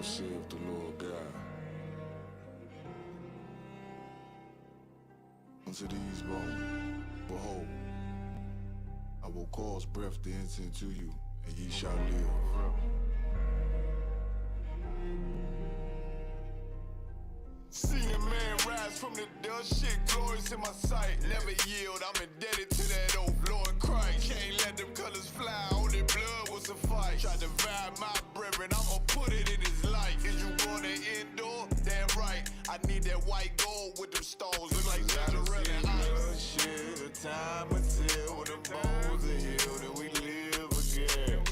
saith the Lord God. Unto these bones, behold, I will cause breath to enter into you, and ye shall live. Seen a man rise from the dust, shit glorious in my sight. Never yield, I'm indebted to that old Lord Christ. Can't let them colors fly, only blood will suffice. Try to divide my brethren, I'ma put it in his life. Is you going to endure? Damn right, I need that white gold with them stones. Look like Tazaryach. Shit, the time until when the bones are healed and we live again.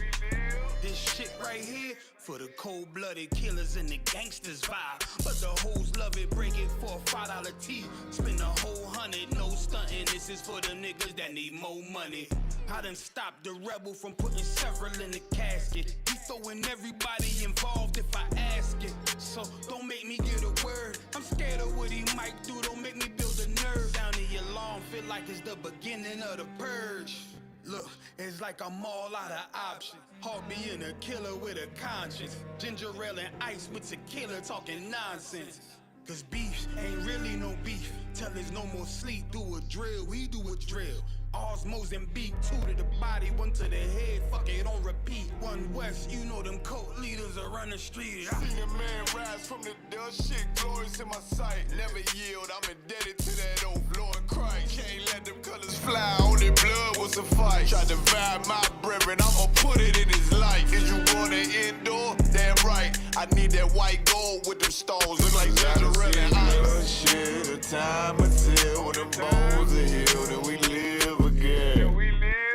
This shit right here for the cold-blooded killers and the gangsters vibe. But the hoes love it, break it for a $5 tee. Spend a whole 100, no stunting. This is for the niggas that need more money. I done stopped the rebel from putting several in the casket. He throwing everybody involved if I ask it. So don't make me get a word. I'm scared of what he might do. Don't make me build a nerve. Down in your lawn, feel like it's the beginning of the purge. Look, it's like I'm all out of options. Hard being a killer with a conscience. Ginger ale and ice with tequila talking nonsense. Cause beef ain't really no beef. Till there's no more sleep, do a drill, we do a drill. Osmos and beat, 2 to the body, 1 to the head, fuck it on repeat. 1 West, you know them cult leaders are on the street. Seen a man rise from the dust, shit glorious in my sight. Never yield, I'm indebted to that old Lord Christ. Can't let them colors fly, only blood will suffice. Try to divide my brethren, I'ma put it in his life. Is you going to endure? Damn right, I need that white gold with them stones. Look like Tazaryach. Shit, the time until when the bones are healed and we live again.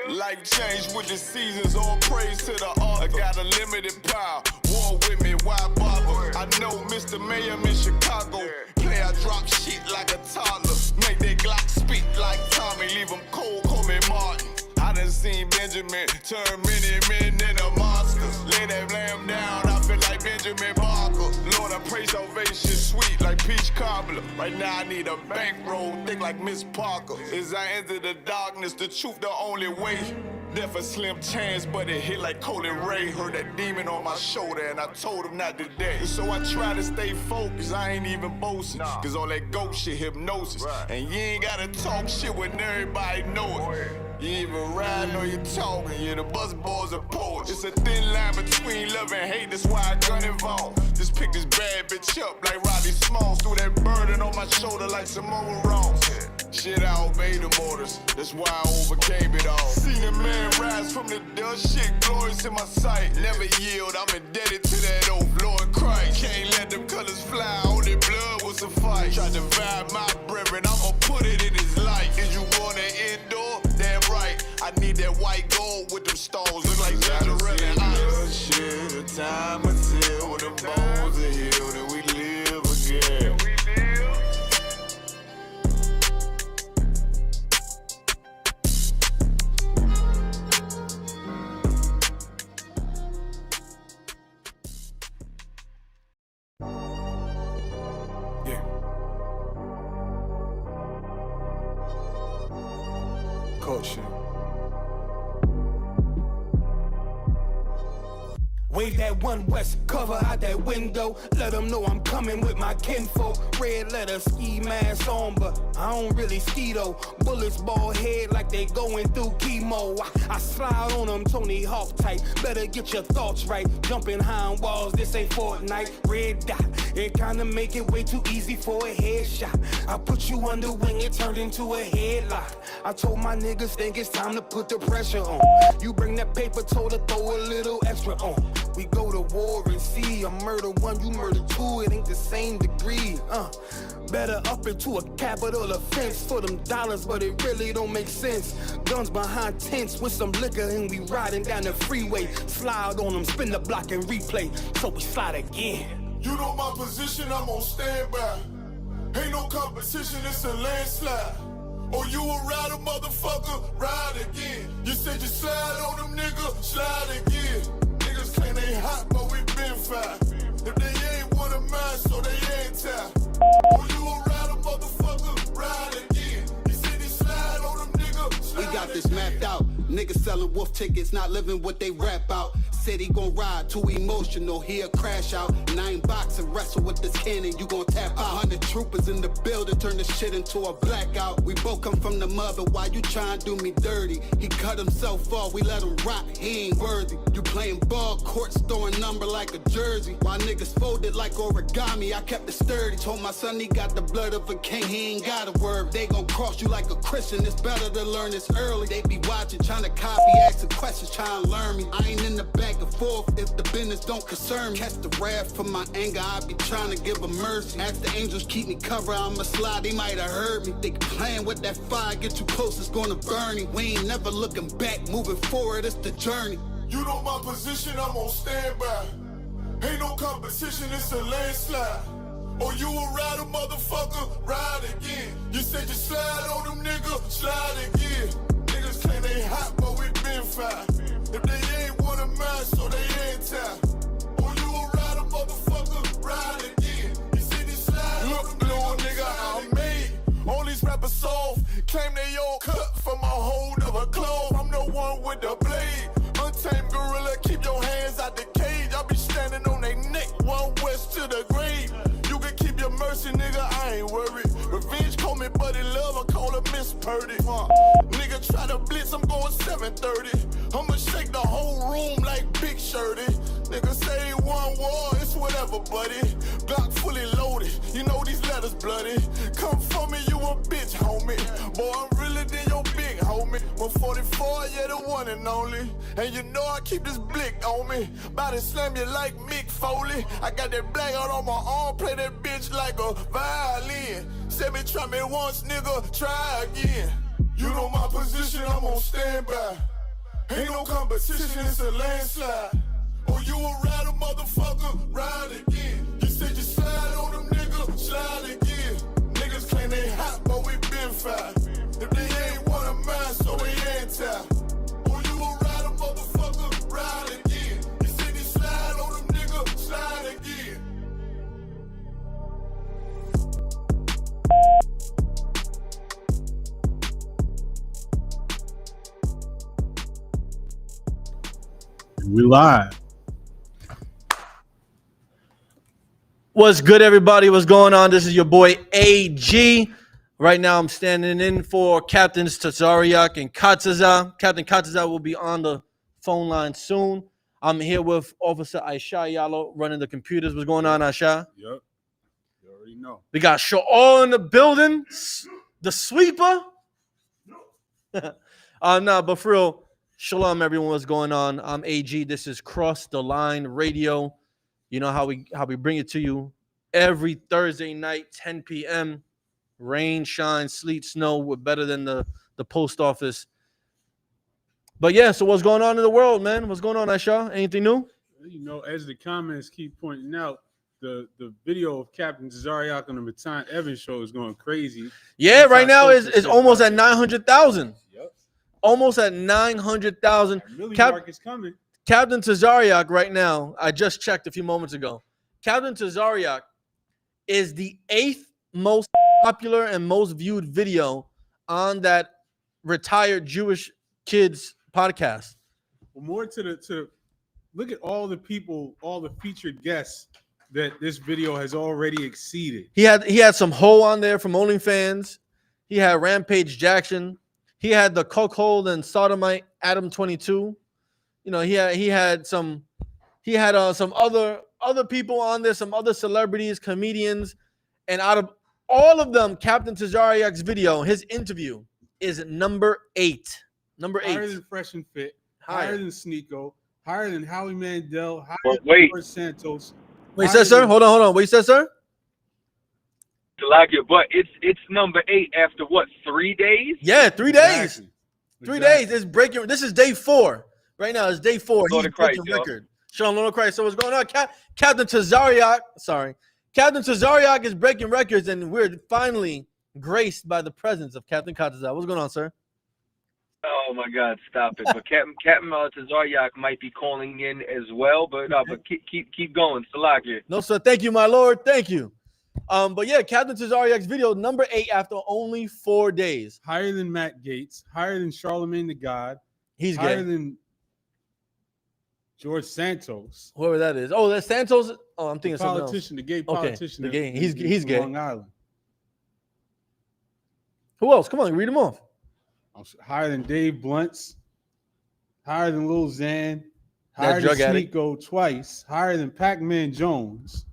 Life changed with the seasons, all praise to the author. I got a limited power, war with me, why bother? I know Mr. Mayhem in Chicago. Play, I drop shit like a toddler. Make that Glock speak like Tommy, leave him cold, call me Martin. I done seen Benjamin turn many men into monsters. Lay that lamb down, I feel like Benjamin Barker. Lord, I pray salvation sweet like peach cobbler. Right now I need a bankroll, thick like Miss Parker. As I enter the darkness, the truth the only way. Death a slim chance, but it hit like Colin Ray. Heard that demon on my shoulder and I told him not today. So I try to stay focused, I ain't even boasting. Cause all that ghost shit hypnosis. And you ain't gotta talk shit when everybody know it. You ain't even riding or you talking, yeah, the buzz boys are poets. It's a thin line between love and hate, that's why I gun involved. Just pick this bad bitch up like Roddy Smalls. Threw that burden on my shoulder like Samoa Ross. Shit, I obey the orders, that's why I overcame it all. Seen a man rise from the dust, shit glorious in my sight. Never yield, I'm indebted to that old Lord Christ. Can't let them colors fly, only blood will suffice. Try to divide my brethren, I'ma put it in his life. Is you gonna endure? Damn right, I need that white gold with them stones. Look like Tazaryach. Shit, the time until when the bones are healed and we live again. Culture. Wave that 1 West, cover out that window. Let them know I'm coming with my kinfolk. Red letter, ski mask on, but I don't really ski though. Bullets ball head like they going through chemo. I slide on them Tony Hawk type. Better get your thoughts right. Jumping high on walls, this ain't Fortnite. Red dot, it kinda make it way too easy for a headshot. I put you under wing, it turned into a headlock. I told my niggas think it's time to put the pressure on. You bring that paper, told her throw a little extra on. We go to war and see, I murder 1, you murder 2, it ain't the same degree. Better up into a capital offense for them dollars, but it really don't make sense. Guns behind tents with some liquor and we riding down the freeway. Slide on them, spin the block and replay, so we slide again. You know my position, I'm on standby. Ain't no competition, it's a landslide. Or you a rider, motherfucker, ride again. You said you slide on them, nigga, slide again. Niggas claim they hot, but we been fire. If they ain't one of mine, so they anti. Or you a rider, motherfucker, ride again. You said you slide on them, nigga, slide We got this mapped out. Niggas selling wolf tickets, not living what they rap out. Said he gon' ride, too emotional, he'll crash out. 9 boxing, wrestle with this cannon, you gon' tap out. 100 troopers in the building, turn this shit into a blackout. We both come from the mother, why you tryna do me dirty? He cut himself off, we let him rock, he ain't worthy. You playing ball courts, throwing number like a jersey. While niggas folded like origami, I kept it sturdy. Told my son he got the blood of a king, he ain't got a word. They gon' cross you like a Christian, it's better to learn this early. They be watching, tryna copy, asking questions, trying to learn me. I ain't in the back and forth if the business don't concern me. Catch the wrath from my anger, I be trying to give a mercy. Ask the angels keep me covered, I'ma slide, they might have heard me. They playing with that fire, get too close, it's gonna burn me. We ain't never looking back, moving forward, it's the journey. You know my position, I'm on standby. Ain't no competition, it's a landslide. Or you a rider, motherfucker, ride again. You said you slide on them niggas, slide again. Niggas claim they hot, but we been fine. If they ain't one of mine, so they ain't time. Or you a rider, motherfucker, ride again. You said you slide on them little nigga, I'm made. All these rappers soft, claim they all cut from a hold of a clove. I'm the one with the blade. Untamed gorilla, keep your hands out the cage. I be standing on they neck, one west to the grave. You can keep your mercy, nigga, I ain't worried. Revenge call me buddy love, I call her Miss Purdy. Nigga try to blitz, I'm going 730. I'ma shake the whole room like Big Shirty. Nigga say one war, it's whatever, buddy. Glock fully loaded, you know these letters bloody. Come for me, you a bitch, homie. Boy, I'm realer than your big homie. 144, yeah, the one and only. And you know I keep this blick on me. Body slam you like Mick Foley. I got that black out on my arm, play that bitch like a violin. Say me try me once, nigga, try again. You know my position, I'm on standby. Ain't no competition, it's a landslide. Or you a rider, motherfucker, ride again. You said you slide on them niggas, slide again. Niggas claim they hot, but we been fine. If they ain't one of mine, so they anti. Or you a rider, motherfucker, ride again. You said you slide on them niggas, slide again. We live. What's good, everybody? What's going on? This is your boy AG. Right now, I'm standing in for Captains Tazaryach and CHAATAZA. Captain CHAATAZA will be on the phone line soon. I'm here with Officer Aisha Yalo running the computers. What's going on, Aisha? Yep. You already know. We got Shaw in the building, the sweeper. No, but for real, shalom, everyone. What's going on? I'm AG. This is Cross the Line Radio. You know how we bring it to you every Thursday night, 10 p.m. Rain, shine, sleet, snow. We're better than the post office. But yeah, so what's going on in the world, man? What's going on, Aisha? Anything new? You know, as the comments keep pointing out, the video of Captain Tazaryach on the Matan Evans show is going crazy. Yeah, right now is almost at 900,000. Yep. Almost at 900,000. Mark is coming. Captain Tazaryach right now, I just checked a few moments ago. Captain Tazaryach is the 8th most popular and most viewed video on that retired Jewish kids podcast. Well, more to look at all the people, all the featured guests that this video has already exceeded. He had some Ho on there from OnlyFans. He had Rampage Jackson. He had the cuckold and sodomite Adam 22. You know, he had some other people on there, some other celebrities, comedians, and out of all of them, Captain Tazaryach's video, his interview is number 8. Number 8. Higher than Fresh and Fit, higher than Sneeko, higher than Howie Mandel, higher Well, than wait. George Santos. Wait, you said, sir? Hold on. What you said, sir? Like it, but it's number 8 after what? 3 days? Yeah, 3 days. Exactly. 3 days. It's breaking. This is day 4. Right now, it's day 4. Lord He's of Christ, breaking yo. record. Shalom, Lord of Christ. So what's going on? Captain Tazaryach, Captain Tazaryach is breaking records, and we're finally graced by the presence of Captain CHAATAZA. What's going on, sir? Oh my God, stop it! But Captain Tazaryach might be calling in as well, but keep going, Salakia. No, sir. Thank you, my Lord. Thank you. But yeah, Captain Tazaryach's video number 8 after only 4 days. Higher than Matt Gaetz, higher than Charlemagne the God, He's higher gay. than George Santos. Whoever that is. Oh, that's Santos. Oh, I'm thinking The something else. politician, the gay Okay, politician. the gay. in- He's in gay. Long Island. Who else? Come on, read them off. Higher than Dave Blunt's. Higher than Lil Xan. Higher than drug addict. Sneeko twice. Higher than Pac-Man Jones.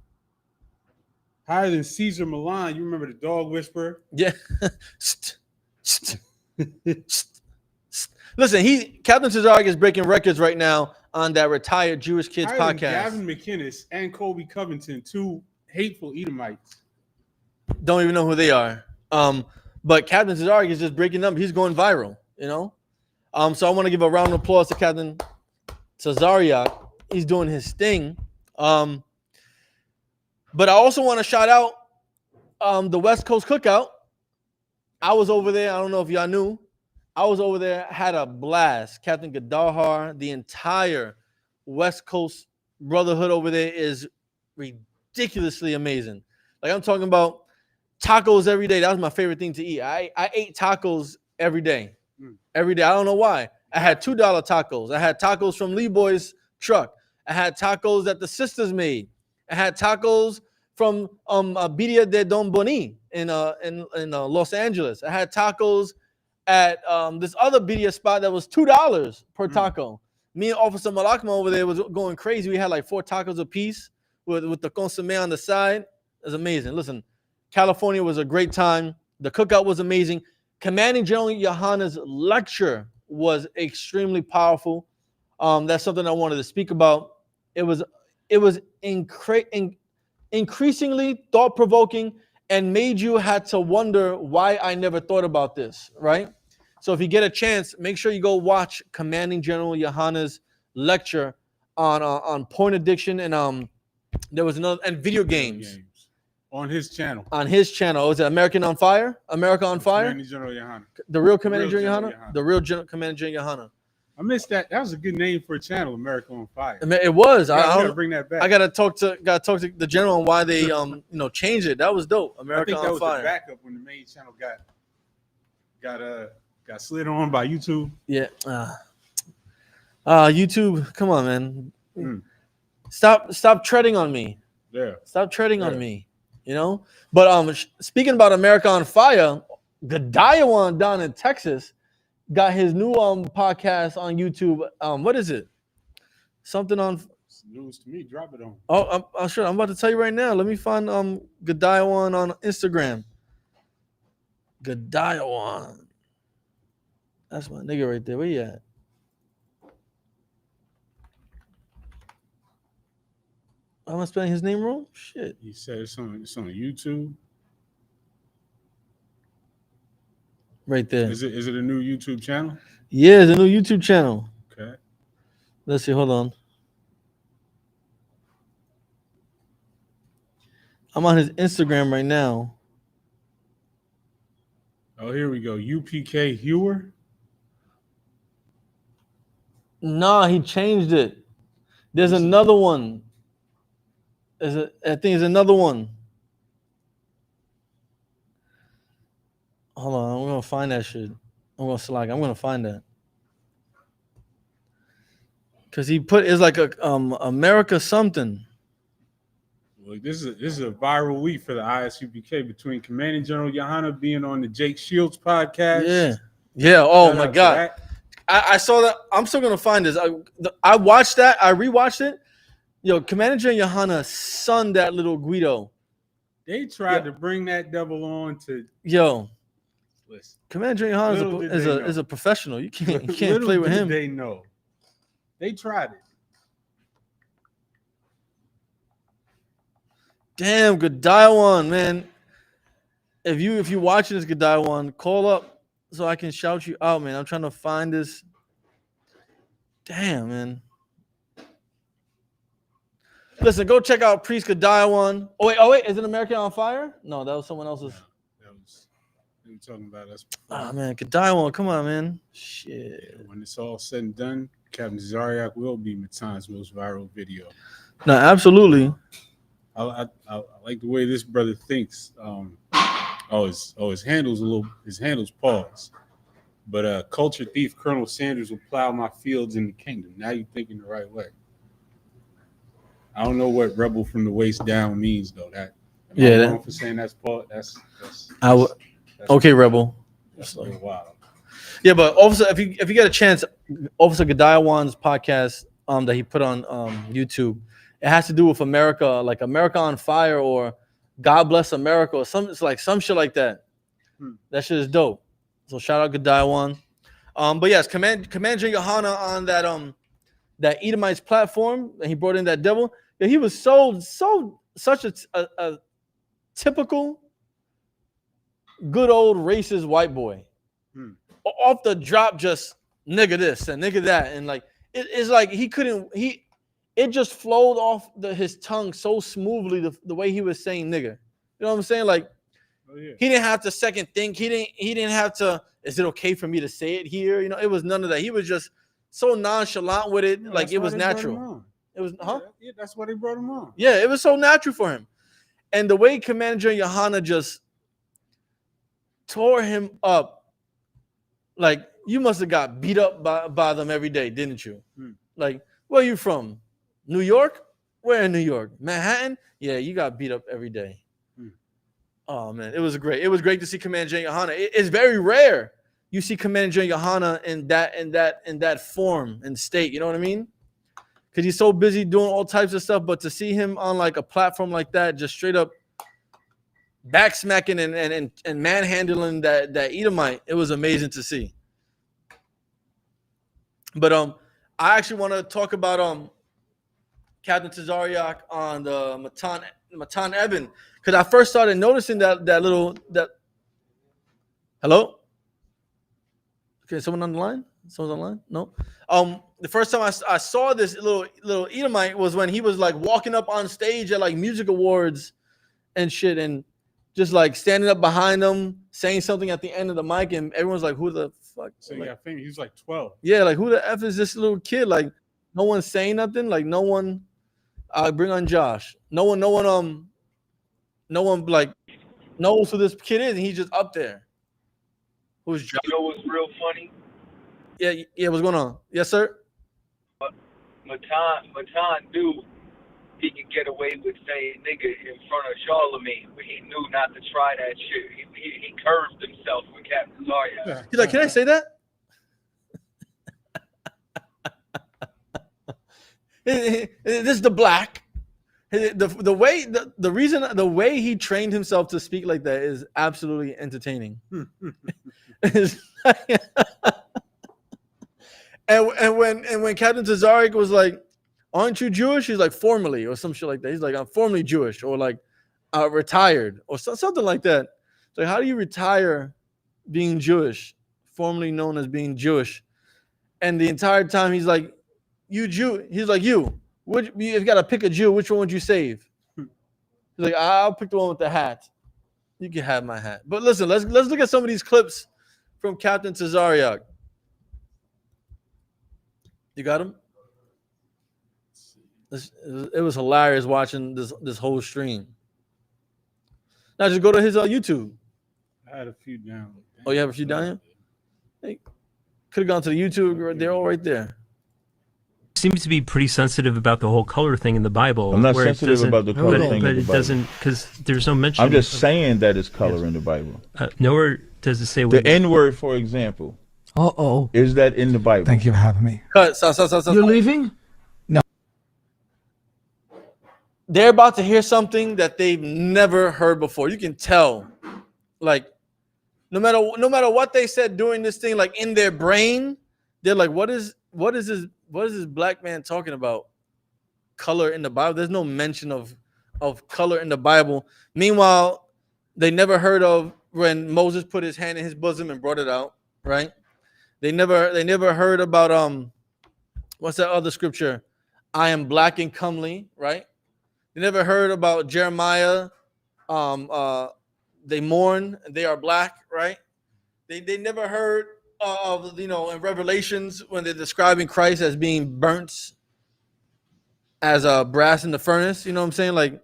Higher than Caesar Milan. You remember the dog whisperer? Yeah. Listen, Captain Tazaryach is breaking records right now on that Retired Jewish Kids Higher than podcast. Gavin McInnes and Colby Covington, two hateful Edomites. Don't even know who they are. But Captain Tazaryach is just breaking them. He's going viral, you know. So I want to give a round of applause to Captain Tazaryach. He's doing his thing. But I also want to shout out the West Coast Cookout. I was over there. I don't know if y'all knew. I was over there, had a blast. Captain Gadahar, the entire West Coast Brotherhood over there is ridiculously amazing. Like, I'm talking about tacos every day. That was my favorite thing to eat. I ate tacos every day. Every day. I don't know why. I had $2 tacos. I had tacos from Lee Boy's truck. I had tacos that the sisters made. I had tacos from Birria de Don Boni in Los Angeles. I had tacos at this other birria spot that was $2 per taco. Me and Officer Malakma over there was going crazy. We had like 4 tacos a piece with the consomme on the side. It was amazing. Listen, California was a great time. The cookout was amazing. Commanding General Yohana's lecture was extremely powerful. That's something I wanted to speak about. It was increasingly thought-provoking and made you had to wonder why I never thought about this, right? So if you get a chance, make sure you go watch Commanding General Yohana's lecture on porn addiction and there was another and video games on his channel. On his channel, was it American on Fire? America on Fire? Commanding General Yohana. The real Commanding General Yohana? The real Commanding General Yohana. I missed that. That was a good name for a channel, America on Fire. It was. I gotta bring that back. I gotta talk to the general on why they changed it. That was dope. America on Fire. I think that was the backup when the main channel got slid on by YouTube. Yeah. YouTube, come on, man. Stop treading on me. Yeah. Stop treading on me. You know? But speaking about America on Fire, Gadayawan down in Texas got his new podcast on YouTube. What is it? Something on it's news to me. Drop it on. Oh, I'm sure. I'm about to tell you right now. Let me find Gadayawan on Instagram. Gadayawan. That's my nigga right there. Where you at? Am I spelling his name wrong? Shit. He said it's on YouTube. Right there. Is it a new YouTube channel? Yeah, it's a new YouTube channel. Okay. Let's see. Hold on. I'm on his Instagram right now. Oh, here we go. UPK Hewer. No, he changed it. There's another one. I think there's another one. Hold on, I'm gonna find that shit. I'm gonna find that. Cause he put it's like a America something. Well, this is a viral week for the ISUPK between Commanding General Yohana being on the Jake Shields podcast. Yeah. Oh my God. I saw that. I'm still gonna find this. I watched that. I rewatched it. Yo, Commander General Yohana son that little Guido. They tried to bring that devil on to. Yo, listen. Commander General Yohana is a professional. You can't play with him. They know. They tried it. Damn, Gadayawan, man. If you watching this, Gadayawan, call up so I can shout you out, man. I'm trying to find this. Damn, man. Listen, go check out Priest Gadayawan. Oh wait, is it American on Fire? No, that was someone else's. That was we were talking about us. Oh man, Gadayawan, come on, man. Shit. When it's all said and done, Captain Tazaryach will be Matan's most viral video. No, absolutely. I like the way this brother thinks. His handle's paused. But culture thief Colonel Sanders will plow my fields in the kingdom. Now you're thinking the right way. I don't know what rebel from the waist down means though. Am I wrong for saying that's Paul? That's okay, rebel. That's a little wild. Yeah, but officer, if you get a chance, Officer Gadayawan's podcast that he put on YouTube, it has to do with America, like America on Fire or God Bless America or some shit like that. That shit is dope. So shout out Gadayawan. But yes, Commander Johanna on that Edomite's platform, and he brought in that devil. Yeah, he was such a typical good old racist white boy. Off the drop, just nigga this and nigga that, and like it's like it just flowed off his tongue so smoothly the way he was saying nigga. You know what I'm saying? Like he didn't have to second think. He didn't have to. Is it okay for me to say it here? You know, it was none of that. He was just so nonchalant with it, like it was natural. It was, Yeah, that's why they brought him on. Yeah, it was so natural for him, and the way Commander Johanna just tore him up. Like, you must have got beat up by them every day, didn't you? Like, where are you from? New York? Where in New York? Manhattan? Yeah, you got beat up every day. Oh, man, it was great to see Commander Johanna. It's very rare you see Commander Johanna in that form and state, you know what I mean? Because he's so busy doing all types of stuff, but to see him on, like, a platform like that, just straight up backsmacking and manhandling that Edomite, it was amazing to see. But I actually want to talk about Captain Tazaryach on the Matan Eben, because I first started noticing that hello. Okay, someone on the line? Someone's online? No. The first time I saw this little Edomite was when he was like walking up on stage at like music awards and shit, and just like standing up behind them, saying something at the end of the mic, and everyone's like, "Who the fuck?" So yeah, I think he was like 12. Yeah, like who the f is this little kid? Like, no one's saying nothing. Like, no one. Bring on Josh. No one like knows who this kid is, and he's just up there. Who's Josh? You know what's real funny? Yeah. What's going on? Yes, sir. Matan knew he could get away with saying nigga in front of Charlemagne, but he knew not to try that shit. He curved himself with Captain Tazaryach. He's like, can I say that? This is the black. The way he trained himself to speak like that is absolutely entertaining. and when Captain Tazaryach was like, "Aren't you Jewish?" He's like, "Formally," or some shit like that. He's like, "I'm formally Jewish," or like, "Retired," or something like that. So how do you retire being Jewish, formerly known as being Jewish? And the entire time he's like, "You Jew." He's like, "You. If you got to pick a Jew, which one would you save?" He's like, "I'll pick the one with the hat. You can have my hat." But listen, let's look at some of these clips from Captain Tazaryach. You got him? It was hilarious watching this whole stream. Now just go to his YouTube. I had a few down. Oh, you have a few down here? Hey, could have gone to the YouTube. They're all right there. Seems to be pretty sensitive about the whole color thing in the Bible. I'm not sensitive about the color thing in the Bible. But it doesn't, because there's no mention. I'm just saying that it's color in the Bible. Nowhere does it say the N-word, for example. Is that in the Bible? Thank you for having me. Cut. You're leaving? No. They're about to hear something that they've never heard before. You can tell, like, no matter what they said during this thing, like in their brain, they're like, what is this black man talking about? Color in the Bible. There's no mention of color in the Bible. Meanwhile, they never heard of when Moses put his hand in his bosom and brought it out, right? They never heard about what's that other scripture? I am black and comely, right? They never heard about Jeremiah. They mourn, they are black, right? They never heard of, in Revelations when they're describing Christ as being burnt as a brass in the furnace, you know what I'm saying? Like,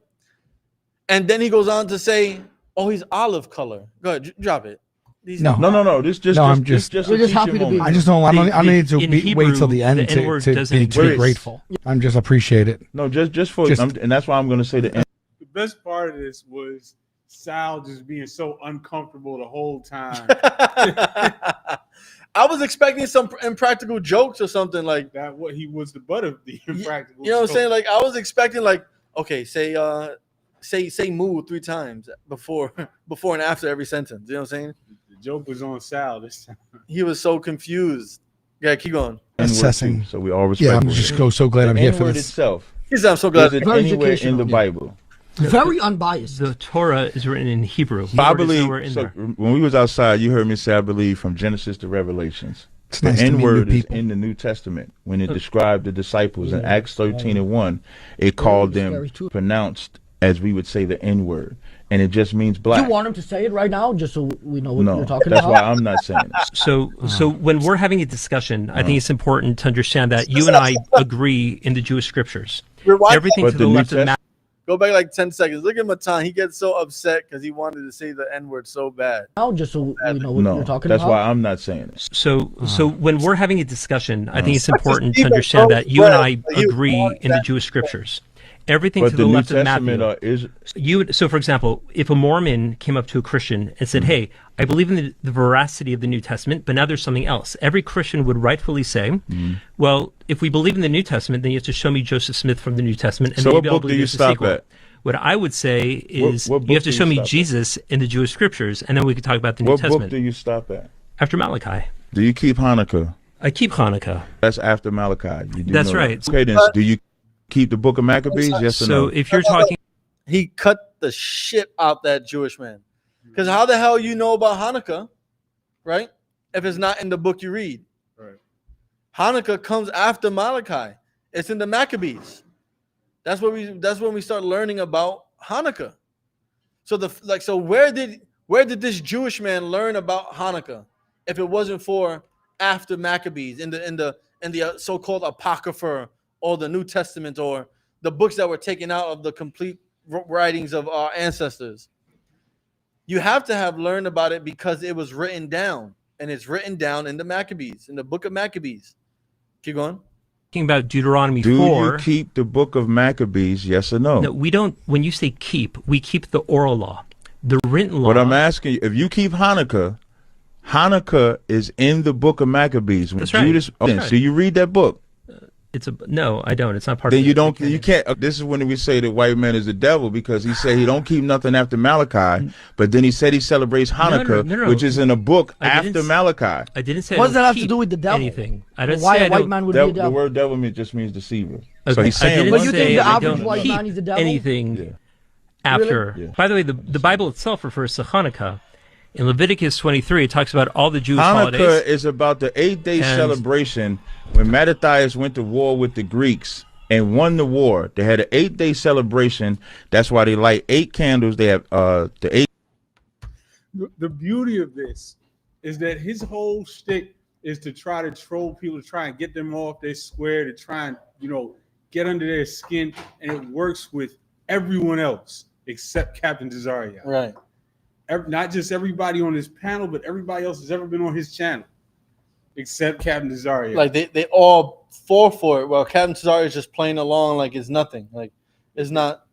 and then he goes on to say, oh, he's olive color. Go ahead, drop it. No. No. This just. No, just, I'm just. This We're just teaching happy to be. moment. I just don't. I don't need to in wait Hebrew, till the end the to N-word be doesn't grateful. I'm just appreciate it. No, just for, and that's why I'm going to say the end. The best part of this was Sal just being so uncomfortable the whole time. I was expecting some impractical jokes or something like that. What he was the butt of the impractical. You know what I'm saying? Like I was expecting like, okay, say moo 3 times before and after every sentence. You know what I'm saying? The joke was on Sal this time. He was so confused. Yeah, keep going. Assessing. So we all respect. Yeah, I'm just so glad I'm here for this. Itself. He said, I'm so glad. Is it anywhere in the Bible? Very unbiased. The Torah is written in Hebrew. I believe. So when we was outside, you heard me say, I believe from Genesis to Revelations. The N-word is in the New Testament. When it described the disciples in Acts 13:1, it called them pronounced, as we would say, the N-word. And it just means black. Do you want him to say it right now, just so we know what you're talking about? about? That's why I'm not saying it. So when we're having a discussion, I think it's important to understand that you and I agree in the Jewish scriptures. Everything to the left of Matthew. Go back like 10 seconds. Look at Matan. He gets so upset because he wanted to say the N-word so bad. Now, just so we know what you're talking about. That's why I'm not saying it. So when we're having a discussion, I think it's important to understand that you and I agree in the Jewish scriptures. Everything to the left of Matthew. So, for example, if a Mormon came up to a Christian and said, hey, I believe in the veracity of the New Testament, but now there's something else. Every Christian would rightfully say, well, if we believe in the New Testament, then you have to show me Joseph Smith from the New Testament. And so maybe what book do you stop at? What I would say is you have to show me Jesus in the Jewish scriptures, and then we can talk about the New Testament. What book do you stop at? After Malachi. Do you keep Hanukkah? I keep Hanukkah. That's after Malachi. You do That's know right. That. Okay, then do you keep the book of Maccabees? Yes or no? So if you're talking... He cut the shit out that Jewish man. Because how the hell you know about Hanukkah, right? If it's not in the book you read. Right. Hanukkah comes after Malachi. It's in the Maccabees. That's when we start learning about Hanukkah. So where did this Jewish man learn about Hanukkah if it wasn't for after Maccabees in the so-called Apocrypha or the New Testament or the books that were taken out of the complete writings of our ancestors? You have to have learned about it because it was written down, and it's written down in the Maccabees, in the book of Maccabees. Keep going. About Deuteronomy 4. Do you keep the book of Maccabees, yes or no? No, we don't. When you say keep, we keep the oral law. The written law. What I'm asking you, if you keep Hanukkah is in the book of Maccabees. That's right. Right. So you read that book. No, I don't. It's not part then of it. Then you can't. This is when we say the white man is the devil, because he said he don't keep nothing after Malachi, but then he said he celebrates Hanukkah, no. which is in a book after Malachi. I didn't say. What does that have to do with the devil? Anything. I don't Why say a white man would be a devil? The word devil just means deceiver. Okay. So he's saying, but you think the average white man is the devil? Anything after. Really? Yeah. By the way, the Bible itself refers to Hanukkah. In Leviticus 23, it talks about all the Jewish Hanukkah holidays. Hanukkah is about the 8-day celebration when Mattathias went to war with the Greeks and won the war. They had an 8-day celebration. That's why they light 8 candles. They have the 8. The beauty of this is that his whole shtick is to try to troll people, to try and get them off their square, to try and, get under their skin, and it works with everyone else except Captain Tazaryach. Right. Not just everybody on this panel, but everybody else has ever been on his channel, except Captain Tazaryach. Like they all fall for it. Well, Captain Tazaryach is just playing along like it's nothing. Like it's not.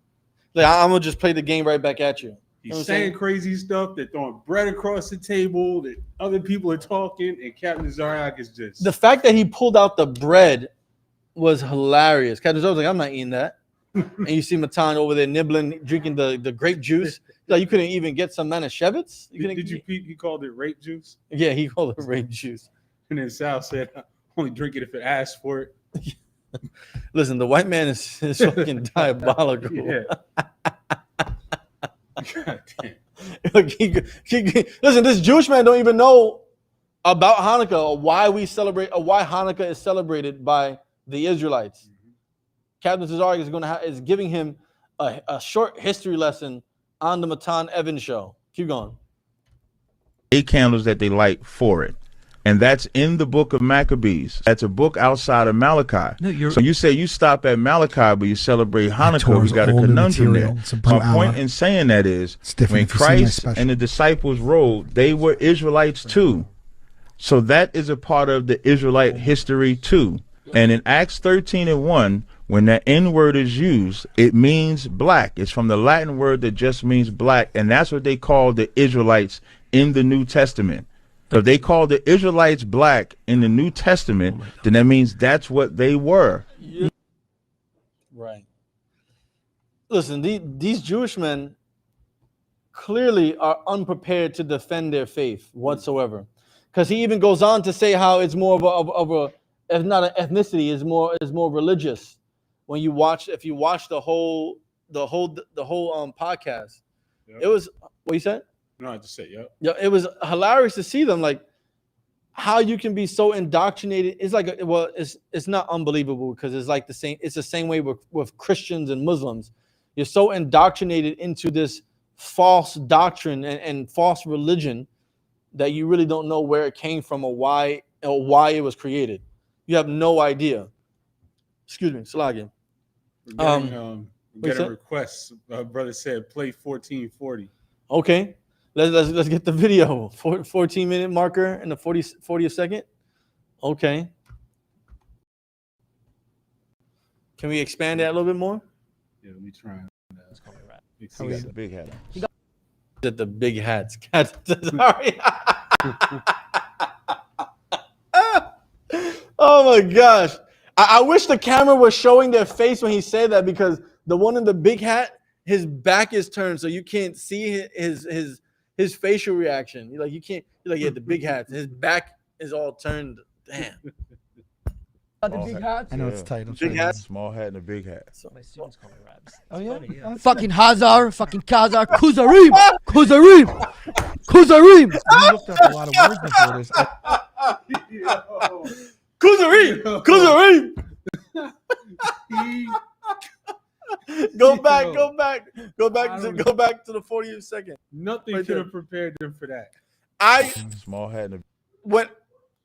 Like I'm gonna just play the game right back at you. He's saying crazy stuff. They're throwing bread across the table. That other people are talking, and Captain Tazaryach is just. The fact that he pulled out the bread was hilarious. Captain Tazaryach was like, "I'm not eating that." And you see Matan over there nibbling, drinking the grape juice. Like you couldn't even get some Manischewitz. Did you peep? He called it rape juice. Yeah, he called it rape juice. And then Sal said, "I only drink it if it asks for it." Listen, the white man is fucking diabolical. Yeah. God damn. Listen, this Jewish man don't even know about Hanukkah or why we celebrate or why Hanukkah is celebrated by the Israelites. Captain Tazaryach is giving him a short history lesson on the Matan Evans show. Keep going. 8 candles that they light for it. And that's in the book of Maccabees. That's a book outside of Malachi. No, so you say you stop at Malachi, but you celebrate Hanukkah. We got a conundrum there. My point in saying that is, when Christ and the disciples rode, they were Israelites too. So that is a part of the Israelite history too. And in Acts 13:1, when that N word is used, it means black. It's from the Latin word that just means black. And that's what they call the Israelites in the New Testament. So if they call the Israelites black in the New Testament, then that means that's what they were. Right. Listen, these Jewish men clearly are unprepared to defend their faith whatsoever. Because he even goes on to say how it's more of a if not an ethnicity, is more religious. When you watch, if you watch the whole podcast, It was what you said. No, I just said, Yeah, it was hilarious to see them, like how you can be so indoctrinated. It's like, it's not unbelievable because it's like the same. It's the same way with Christians and Muslims. You're so indoctrinated into this false doctrine and false religion that you really don't know where it came from or why it was created. You have no idea. Excuse me, Salagi. Get a request. Brother said play 1440. Okay. Let's get the video. 14-minute marker and the 40th second. Okay. Can we expand that a little bit more? Yeah, let me try. He got the big hat on. At the big hats. Sorry. Oh my gosh. I wish the camera was showing their face when he said that, because the one in the big hat, his back is turned, so you can't see his facial reaction. You can't. Yeah, the big hat. His back is all turned. Damn. The big hat. I know it's tight. Big hat. Small hat and a big hat. So my students call me Rabs. Oh yeah. Funny, yeah. Fucking Hazar, fucking Kazar, Kuzarim. You looked up a lot of words before this. Kuzarim. Go back to the 40th second. Nothing Right could there. have prepared them for that. Small hat and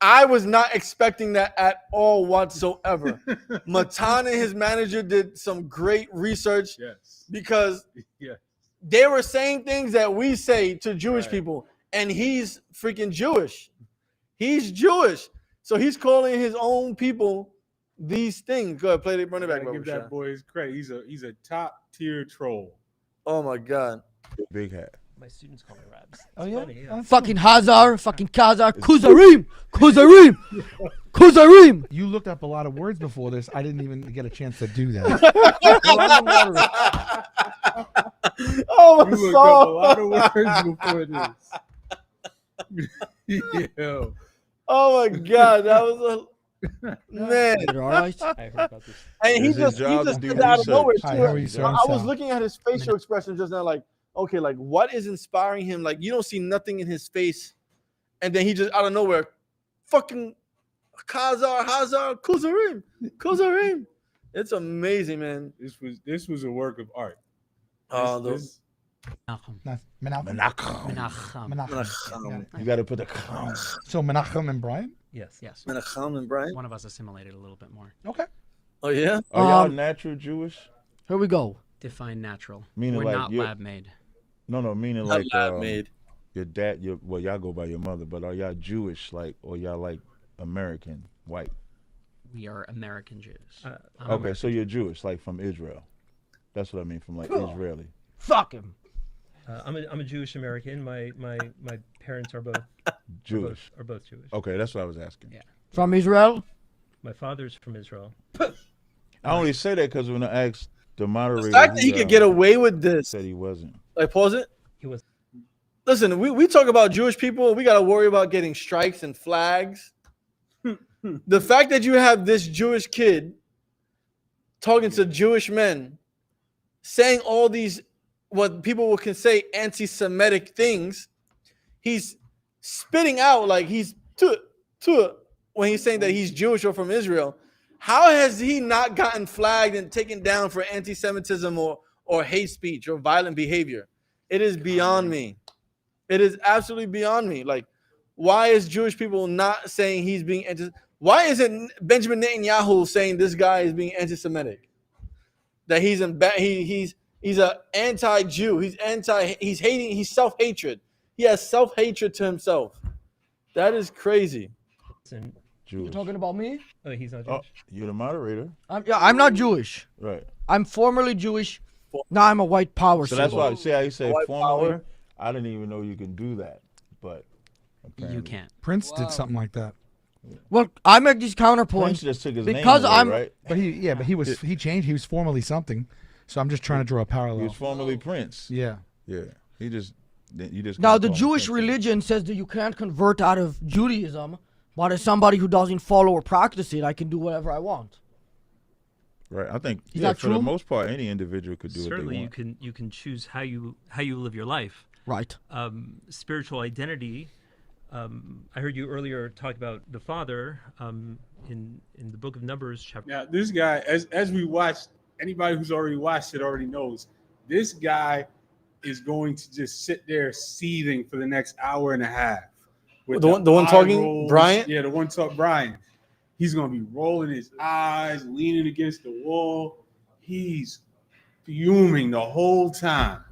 I was not expecting that at all whatsoever. Matan and his manager did some great research, because they were saying things that we say to Jewish people, and he's freaking Jewish. He's Jewish. So he's calling his own people these things. Go ahead, play the running back. Give that boy his credit. He's a top tier troll. Oh my God. big hat. My students call me Rabs. Oh yeah. Funny, yeah. Fucking Hazar, fucking Kazar, Kuzarim. You looked up a lot of words before this. I didn't even get a chance to do that. Oh my You looked God. up a lot of words before this. Yo. Oh my God, that was a man. You're all right. I heard about this. And he It's his just job to did do that out of research. nowhere Hi, too. how are you, sir? I was Sal. looking at his facial expression just now, like, okay, like what is inspiring him? Like you don't see nothing in his face, and then he just out of nowhere, fucking Hazar, Kuzarim. It's amazing, man. This was a work of art. Menachem. Menachem. You got to put the. So Menachem and Brian? Yes. Menachem and Brian. One of us assimilated a little bit more. Okay. Oh yeah. Are y'all natural Jewish? Here we go. Define natural. Meaning We're like not you're- lab made. No, meaning Not like lab made. your dad. Y'all go by your mother, but are y'all Jewish, like, or y'all like American white? We are American Jews. Okay, so you're Jewish, like from Israel. That's what I mean, from like Israeli. Fuck him. I'm a Jewish American. My parents are both Jewish. Are both Jewish. Okay, that's what I was asking. Yeah. From Israel. My father's from Israel. I only say that because when I asked the moderator, The fact that he could get away with this, said he wasn't. like, pause it. He was. Listen, we talk about Jewish people. We got to worry about getting strikes and flags. The fact that you have this Jewish kid talking to Jewish men, saying all these, what people can say, anti-Semitic things, he's spitting out like he's when he's saying that he's Jewish or from Israel. How has he not gotten flagged and taken down for anti-Semitism or hate speech or violent behavior? It is beyond me. It is absolutely beyond me. Like, why is Jewish people not saying he's being why isn't Benjamin Netanyahu saying this guy is being anti-Semitic? That he's an anti-Jew. He's hating. He's self-hatred. He has self-hatred to himself. That is crazy. You're talking about me? Oh, he's not Jewish. You're the moderator. I'm not Jewish. Right. I'm formerly Jewish. Now I'm a white power. So that's why. See how you say White formerly? power. I didn't even know you can do that, but apparently. You can't. Prince did something like that. Well, I make these counterpoints Prince just took his because name away, I'm. right? But he changed. He was formerly something. So I'm just trying to draw a He parallel. was formerly Prince. Yeah. Yeah. You just. Now the Jewish religion says that you can't convert out of Judaism, but as somebody who doesn't follow or practice it, I can do whatever I want. Right. I think Is that for the true? most part, any individual could do Certainly, what they want. you can choose how you live your life. Right. Spiritual identity. I heard you earlier talk about the Father in the book of Numbers, chapter. Now, this guy, as we watched, anybody who's already watched it already knows, this guy is going to just sit there seething for the next hour and a half. With The one eye talking, rolls. Bryant? Yeah, the one talking, Brian. He's going to be rolling his eyes, leaning against the wall. He's fuming the whole time.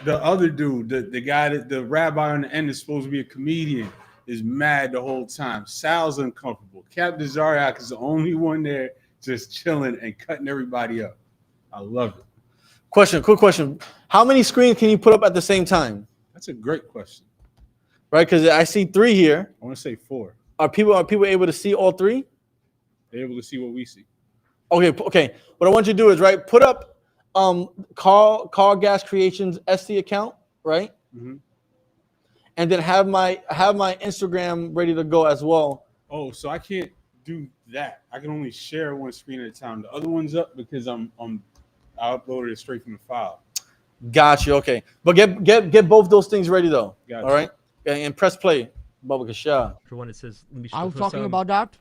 The other dude, the guy that the rabbi on the end is supposed to be a comedian, is mad the whole time. Sal's uncomfortable. Captain Tazaryach is the only one there just chilling and cutting everybody up. I love it. Quick question. How many screens can you put up at the same time? That's a great question. Right, because I see 3 here. I want to say 4. Are people able to see all 3? They're able to see what we see. Okay. What I want you to do is put up Carl Gas Creations SC account, right? Mm-hmm. And then have my Instagram ready to go as well. Oh, so I can't do that. I can only share one screen at a time. The other one's up because I uploaded it straight from the file. Got you. Okay, but get both those things ready though. Gotcha. All right, and press play. Baba Kasha. For one, it says. I was talking about that.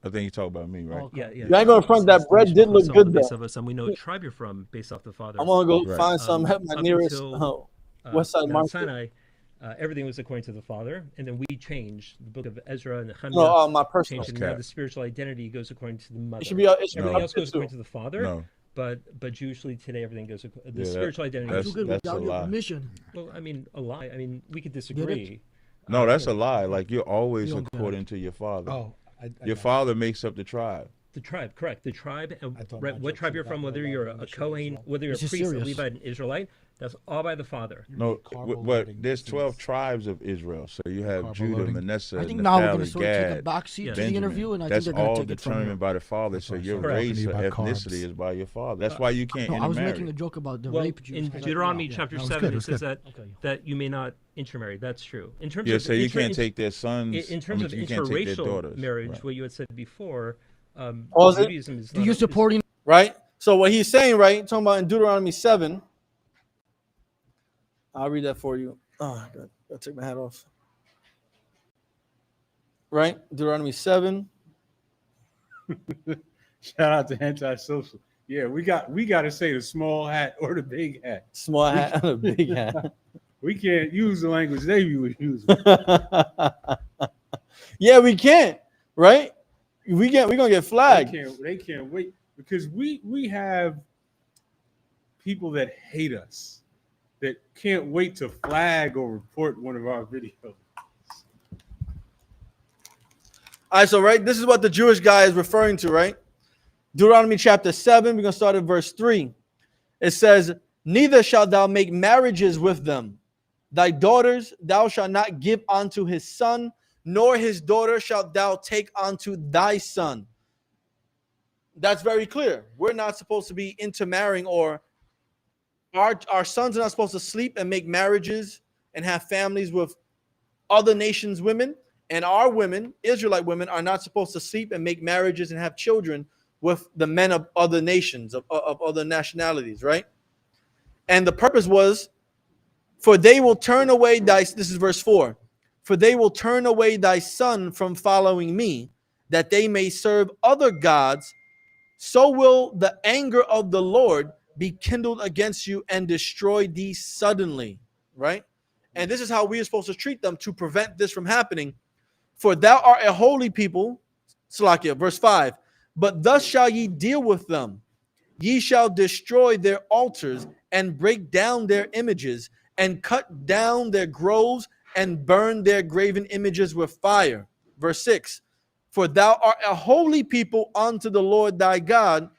I think you talk about me, right? Yeah. You ain't going to front that bread did look good Based though. off of some, we know what tribe you're from based off the Father. I'm gonna go Right. find some. Have my Up nearest until, West Side Mount market. Sinai, everything was according to the Father, and then we changed the book of Ezra and Nehemiah. No, my personal. Changed it, now the spiritual identity goes according to the mother. It should be. Everything else goes too. according to the Father. No. But usually today everything goes. The Yeah, spiritual identity. that's- Too good that's without a your lie. permission. Well, I mean, a lie. I mean, we could disagree. No, that's a lie. Like you're always You don't get according to your father. Oh, Your father makes up the tribe. The tribe, correct. The tribe, and I thought right, my what jokes tribe were you're from, about whether you're a Michigan as Kohen, well. whether you're a This is priest, a serious. Levite, an Israelite, that's all by the Father. No, Carbo but loading there's 12 things. tribes of Israel. So you have Carbo Judah, loading. Manasseh, I think now we're going to Naphtali, sort of take a Gad, back seat to the Benjamin. interview, and I That's think they're going all to take it from determined here. by the father. So That's your what I was race talking or about carbs. ethnicity is by your father. That's why you can't No, I was intermarry. making a joke about the Well, rape Jews. in 'cause I- Deuteronomy yeah. chapter That was 7, good, it was says good. that you may not intermarry. That's true. In terms Yeah, of so you inter- can't take their sons. in terms of you can't take their interracial daughters. marriage, Right. what you had said before, Pause it. Judaism is Do not you a- supporting? Right. So what he's saying, right? Talking about in Deuteronomy 7. I'll read that for you. Oh, God. I'll take my hat off. Right? Deuteronomy 7. Shout out to Antisocial. Yeah, we got to say the small hat or the big hat. Small hat and a big hat. We can't use the language they would use. Yeah, we can't. Right? We're gonna get flagged. They can't wait because we have people that hate us that can't wait to flag or report one of our videos. All right, so right, this is what the Jewish guy is referring to, right? Deuteronomy chapter 7, we're going to start at verse 3. It says, "Neither shalt thou make marriages with them. Thy daughters thou shalt not give unto his son, nor his daughter shalt thou take unto thy son." That's very clear. We're not supposed to be intermarrying, or our sons are not supposed to sleep and make marriages and have families with other nations' women. And our women, Israelite women, are not supposed to sleep and make marriages and have children with the men of other nations, of other nationalities, right? And the purpose was, for they will turn away this is verse 4, for they will turn away thy son from following me, that they may serve other gods. So will the anger of the Lord be kindled against you and destroy thee suddenly, right? And this is how we are supposed to treat them to prevent this from happening. For thou art a holy people, Salakia, verse 5. But thus shall ye deal with them. Ye shall destroy their altars and break down their images and cut down their groves and burn their graven images with fire. Verse 6. For thou art a holy people unto the Lord thy God.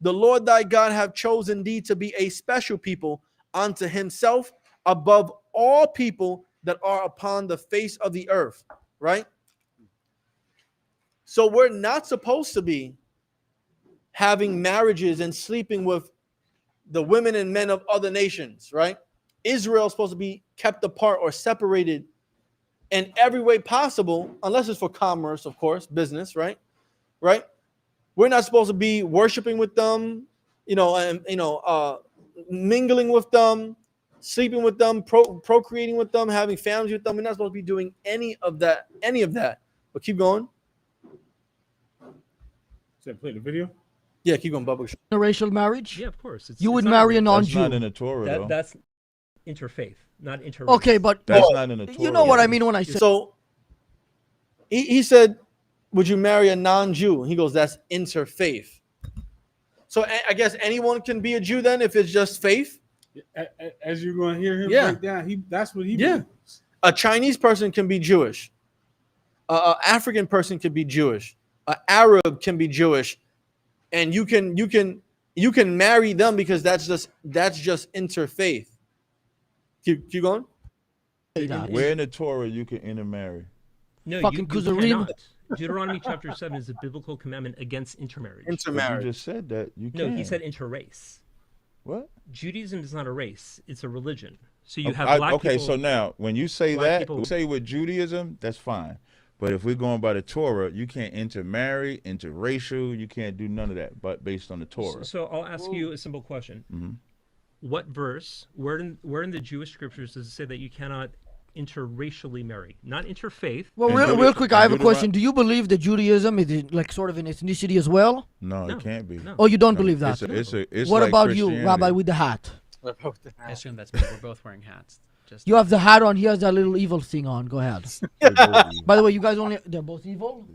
The Lord thy God hath chosen thee to be a special people unto himself above all people that are upon the face of the earth. Right? So we're not supposed to be having marriages and sleeping with the women and men of other nations, right? Israel is supposed to be kept apart or separated in every way possible, unless it's for commerce, of course, business, right? Right? We're not supposed to be worshiping with them, mingling with them, sleeping with them, procreating with them, having families with them. We're not supposed to be doing any of that. But keep going. Should I play the video? Yeah, keep going, Bubba. Interracial marriage? Yeah, of course. You would marry a non-Jew. That's not in the Torah, though. That's interfaith, not interracial. Okay, but that's not in the Torah. You know what I mean when I say. So he said, would you marry a non-Jew? He goes, that's interfaith. So I guess anyone can be a Jew then if it's just faith? As you're going to hear him break down, that's what he believes. A Chinese person can be Jewish. An African person can be Jewish. An Arab can be Jewish. And you can marry them because that's just interfaith. Keep going. Where in the Torah you can intermarry? No, fucking you cannot. Deuteronomy chapter 7 is a biblical commandment against intermarriage. Intermarriage. You just said that. You can. No, he said interrace. What? Judaism is not a race; it's a religion. So you have black people. Okay, so now when you say that, say with Judaism, that's fine. But if we're going by the Torah, you can't intermarry, interracial. You can't do none of that. But based on the Torah. So I'll ask you a simple question. Mm-hmm. What verse? Where in the Jewish scriptures does it say that you cannot interracially marry, not interfaith? Well, real quick, I have a question. Do you believe that Judaism is like sort of an ethnicity as well? No, it can't be. No. Oh, you don't believe that? It's what like about you, Rabbi, with the hat? I assume that's me. We're both wearing hats. You have the hat on. He has that little evil thing on. Go ahead. By the way, you guys they're both evil?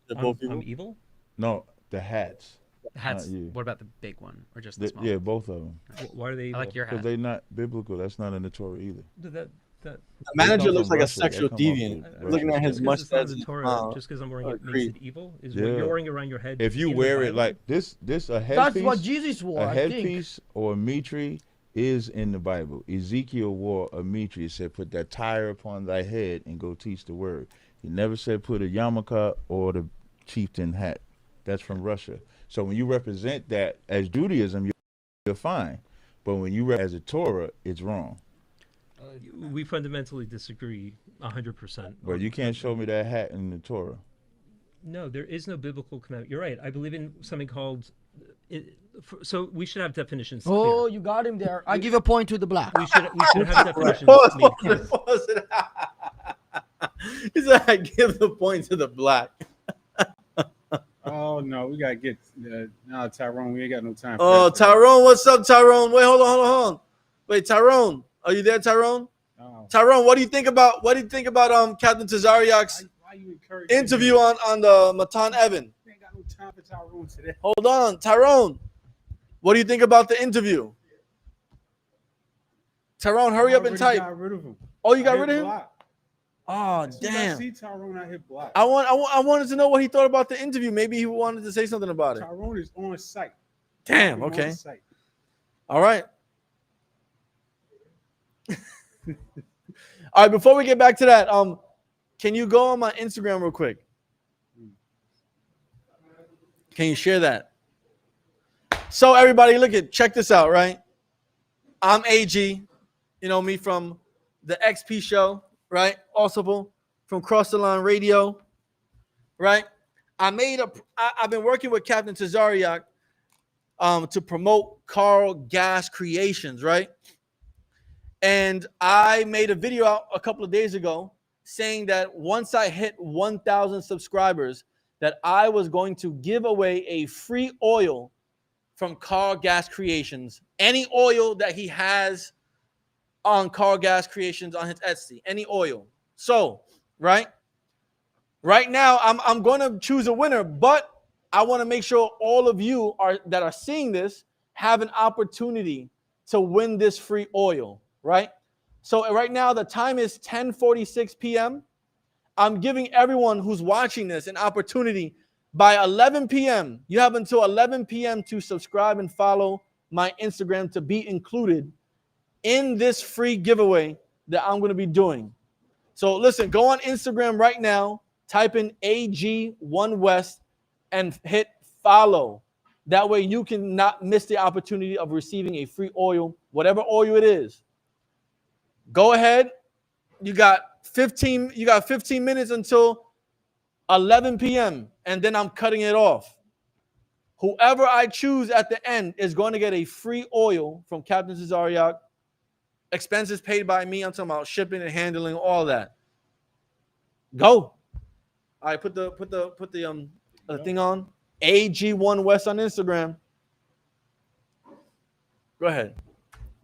They're both evil? I'm evil? No, the hats. The hats. What about the big one or just the small? Yeah, both of them. Why are they evil? I like your hat. Because they're not biblical. That's not in the Torah either. The manager looks like a sexual deviant. Looking at his mustache. Just because I'm wearing it makes it evil? Is what you're wearing around your head? If you wear it like this a headpiece. That's what Jesus wore. A headpiece or a mitre is in the Bible. Ezekiel wore a mitre. It said, "Put that tire upon thy head and go teach the word." He never said put a yarmulke or the chieftain hat. That's from Russia. So when you represent that as Judaism, you're fine. But when you as a Torah, it's wrong. We fundamentally disagree 100%. But you can't show me that hat in the Torah. No, there is no biblical commandment. You're right. I believe in something called. So we should have definitions. Oh, you got him there. I give a point to the black. We should have definitions. Pause it. He said, "I give the point to the black." Oh no, we gotta get Tyrone. We ain't got no time. Oh, Tyrone, what's up, Tyrone? Wait, hold on. Wait, Tyrone, are you there, Tyrone? Oh. Tyrone, what do you think about Captain Tazaryach's interview on the Matan Evan? We ain't got no time for Tyrone today. Hold on, Tyrone. What do you think about the interview? Tyrone, hurry up and type. Got rid of him. Oh, you got rid of him? Block. Oh, I damn. see Tyrone out here blocked. I wanted to know what he thought about the interview. Maybe he wanted to say something about it. Tyrone is on site. Damn, okay. All right. All right, before we get back to that, can you go on my Instagram real quick? Can you share that? So everybody, check this out, right? I'm AG, you know me from the XP show, right? Also from Cross the Line Radio, right? I've been working with Captain Tazaryach to promote Carl Gas Creations, right? And I made a video out a couple of days ago saying that once I hit 1,000 subscribers, that I was going to give away a free oil from Carl Gas Creations. Any oil that he has on Carl Gas Creations on his Etsy. Any oil. So, right now, I'm going to choose a winner, but I want to make sure all of you that are seeing this have an opportunity to win this free oil, right? So right now, the time is 10:46 p.m. I'm giving everyone who's watching this an opportunity by 11 p.m. You have until 11 p.m. to subscribe and follow my Instagram to be included in this free giveaway that I'm going to be doing. So listen, go on Instagram right now, type in AG1West and hit follow. That way you can not miss the opportunity of receiving a free oil, whatever oil it is. Go ahead. You got 15 minutes until 11 p.m. and then I'm cutting it off. Whoever I choose at the end is going to get a free oil from Captain Tazaryach. Expenses paid by me. I'm talking about shipping and handling, all that. Go. All right, put the thing on. AG1 West on Instagram. Go ahead.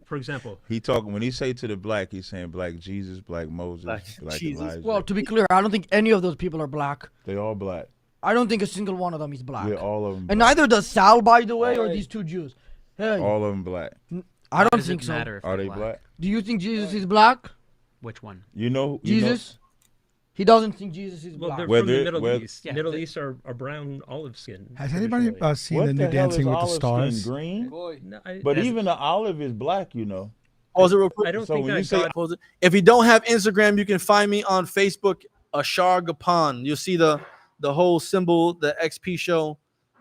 For example, when he say to the black, he's saying black Jesus, black Moses, black Elijah. Well, to be clear, I don't think any of those people are black. They all black. I don't think a single one of them is black. Yeah, all of them. And neither does Sal, by the way, or these two Jews. Hey, all of them black. I don't think so. Are they black? Do you think Jesus is black? Which one? Jesus? He doesn't think Jesus is black. They're from the Middle East. Yeah, Middle East are brown olive skin. Has anybody seen the new Dancing with the Stars? Green? No, but even the olive is black, you know. Pause it real quick. I don't think that if you don't have Instagram, you can find me on Facebook, Ashar Gapan. You'll see the whole symbol, the XP show,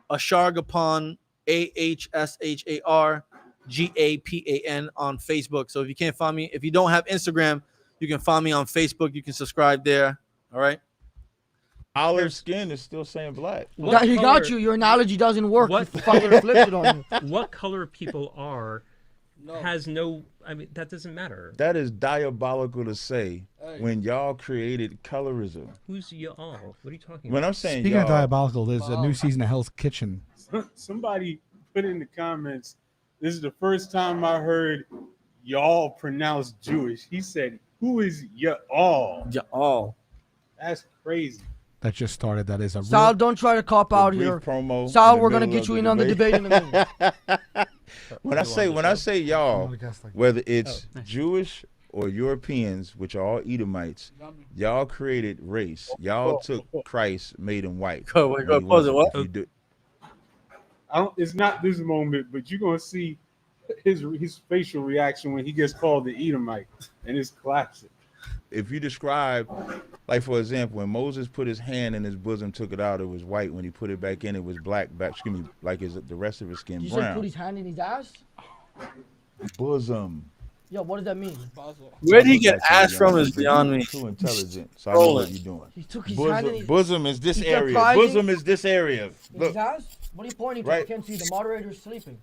Ashar Gapan, AHSHARGAPAN on Facebook. So if you can't find me, if you don't have Instagram, you can find me on Facebook. You can subscribe there. All right. Olive skin is still saying black. He got you. Your analogy doesn't work. He fucking flipped it on you. What color people are has no. I mean, that doesn't matter. That is diabolical to say when y'all created colorism. Who's y'all? What are you talking when about? I'm saying Speaking of diabolical, there's a new season of Hell's Kitchen. Somebody put in the comments, this is the first time I heard y'all pronounce Jewish. He said, who is y'all? Y'all. That's crazy. That just started. That is a Sal, don't try to cop out here. Promo Sal, we're gonna get you in on the debate in a minute. When I say y'all, whether it's Jewish or Europeans, which are all Edomites, y'all created race. Y'all took Christ, made him white. Pause it. What? It's not this moment, but you're gonna see his facial reaction when he gets called the Edomite, and it's classic. If you describe, like for example, when Moses put his hand in his bosom, took it out, it was white. When he put it back in, it was black. Like the rest of his skin you brown. said put his hand in his ass? Bosom. Yo, what does that mean? Where did he get ass from is beyond me. Too intelligent, so I know what you're doing. He took his hand in his... Bosom is this area. Bosom is this area. Look. His ass? What are you pointing to? I can't see. The moderator's sleeping.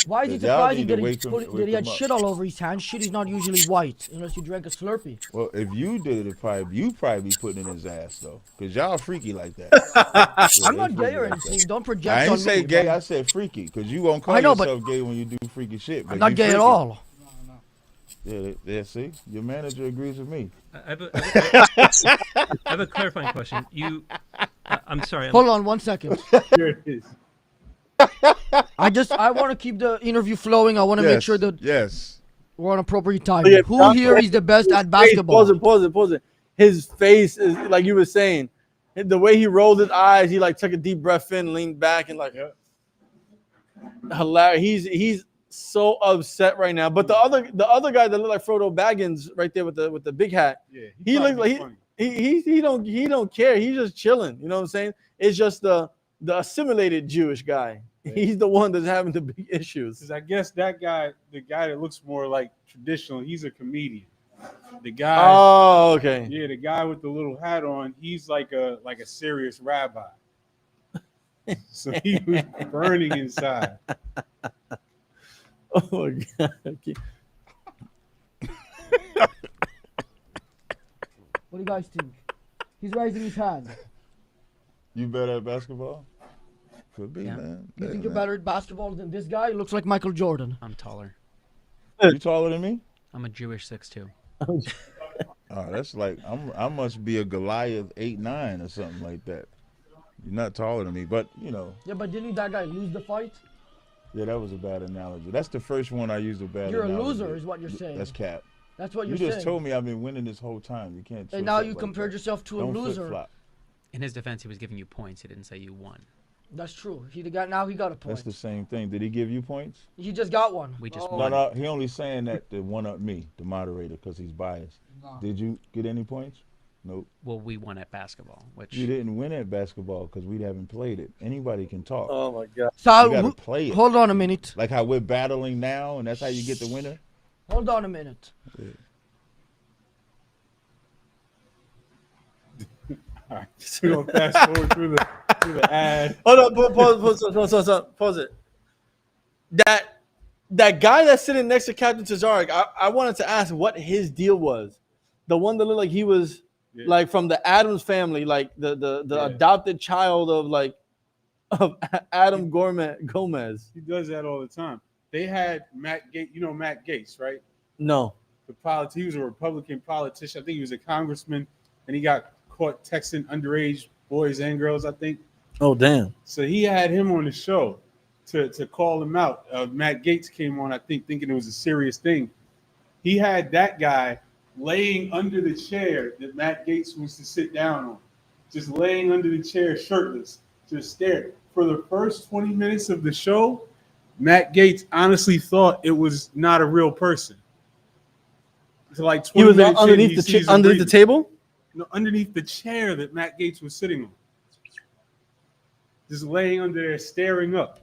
Why is it surprising that he had shit all over his hand? Shit is not usually white unless you drank a Slurpee. Well, if you did it, you'd probably be putting it in his ass though, because y'all freaky like that. I'm not gay or anything. Don't project on me. I didn't say gay. I said freaky, because you won't call yourself gay when you do freaky shit. But I'm not gay at all. Yeah, see, your manager agrees with me. I have a clarifying question. I'm sorry. Hold on 1 second. Here it is. I want to keep the interview flowing. I want to make sure that we're on appropriate time. Yeah, Who here is the best at basketball? Pause it. His face is like you were saying. The way he rolled his eyes, he like took a deep breath in, leaned back, and like hilarious. He's so upset right now. But the other guy that looked like Frodo Baggins right there with the big hat. Yeah, he looks like he don't care. He's just chilling. You know what I'm saying? It's just the assimilated Jewish guy. Yeah. He's the one that's having the big issues. Because I guess that guy, the guy that looks more like traditional, he's a comedian. The guy. Oh, okay. Yeah, the guy with the little hat on, he's like a serious rabbi. So he was burning inside. Oh my God. What do you guys think? He's raising his hand. You better at basketball? Could be, man. You think you're better at basketball than this guy? He looks like Michael Jordan. I'm taller. You taller than me? I'm a Jewish 6'2". Oh, that's like I must be a Goliath 8'9" or something like that. You're not taller than me, but you know. Yeah, but didn't that guy lose the fight? Yeah, that was a bad analogy. That's the first one I used a bad You're analogy. a loser, is what you're saying. That's cap. That's what you're saying. You just told me I've been winning this whole time. You can't. And now you compared yourself to a loser. Flip-flop. In his defense, he was giving you points. He didn't say you won. That's true. Now he got a point. That's the same thing. Did he give you points? He just got one. We just won. No, he only saying that to one up me, the moderator, because he's biased. No. Did you get any points? Nope. Well, we won at basketball, which you didn't win at basketball because we haven't played it. Anybody can talk. Oh my God! So you gotta play it. Hold on a minute. Like how we're battling now, and that's how you get the winner. Hold on a minute. Yeah. All right, so we're gonna fast forward through the ad. Hold up, pause it. That guy that's sitting next to Captain Tazaryach, I wanted to ask what his deal was. The one that looked like he was like from the Adams family, like the adopted child of Adam Gomez. He does that all the time. They had Matt Gaetz. You know Matt Gaetz, right? No. He was a Republican politician. I think he was a congressman, and he got caught texting underage boys and girls, I think. Oh, damn. So he had him on the show to call him out. Matt Gaetz came on, I think, thinking it was a serious thing. He had that guy laying under the chair that Matt Gaetz was to sit down on, just laying under the chair shirtless, just staring. For the first 20 minutes of the show, Matt Gaetz honestly thought it was not a real person. So like 20 he was minutes underneath the table? No, underneath the chair that Matt Gaetz was sitting on. Just laying under there staring up.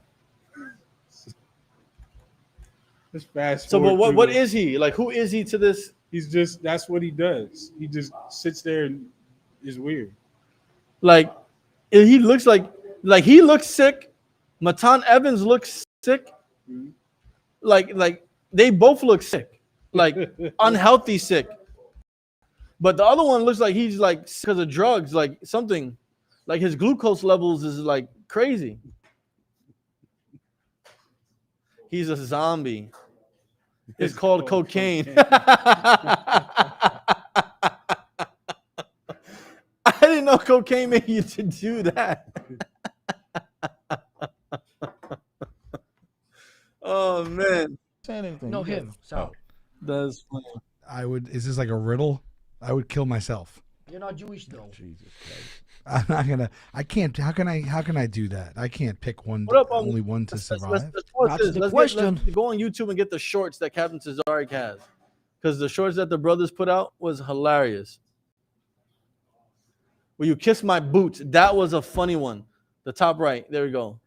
Just fast So, forward. but what is he? Like, who is he to this? That's what he does. He just sits there and is weird. Like, he looks like he looks sick. Matan Evans looks sick. Mm-hmm. Like they both look sick. Like unhealthy sick. But the other one looks like he's like because of drugs, like something. Like his glucose levels is like crazy. He's a zombie. It's called cocaine. I didn't know cocaine made you to do that. Oh man. No, him. So that's funny. Is this like a riddle? I would kill myself. You're not Jewish though. Jesus Christ. I'm not gonna. I can't. How can I do that? I can't pick one. Only one to survive. Let's go on YouTube and get the shorts that Captain Tazaryach has, because the shorts that the brothers put out was hilarious. Will you kiss my boots? That was a funny one. The top right. There we go.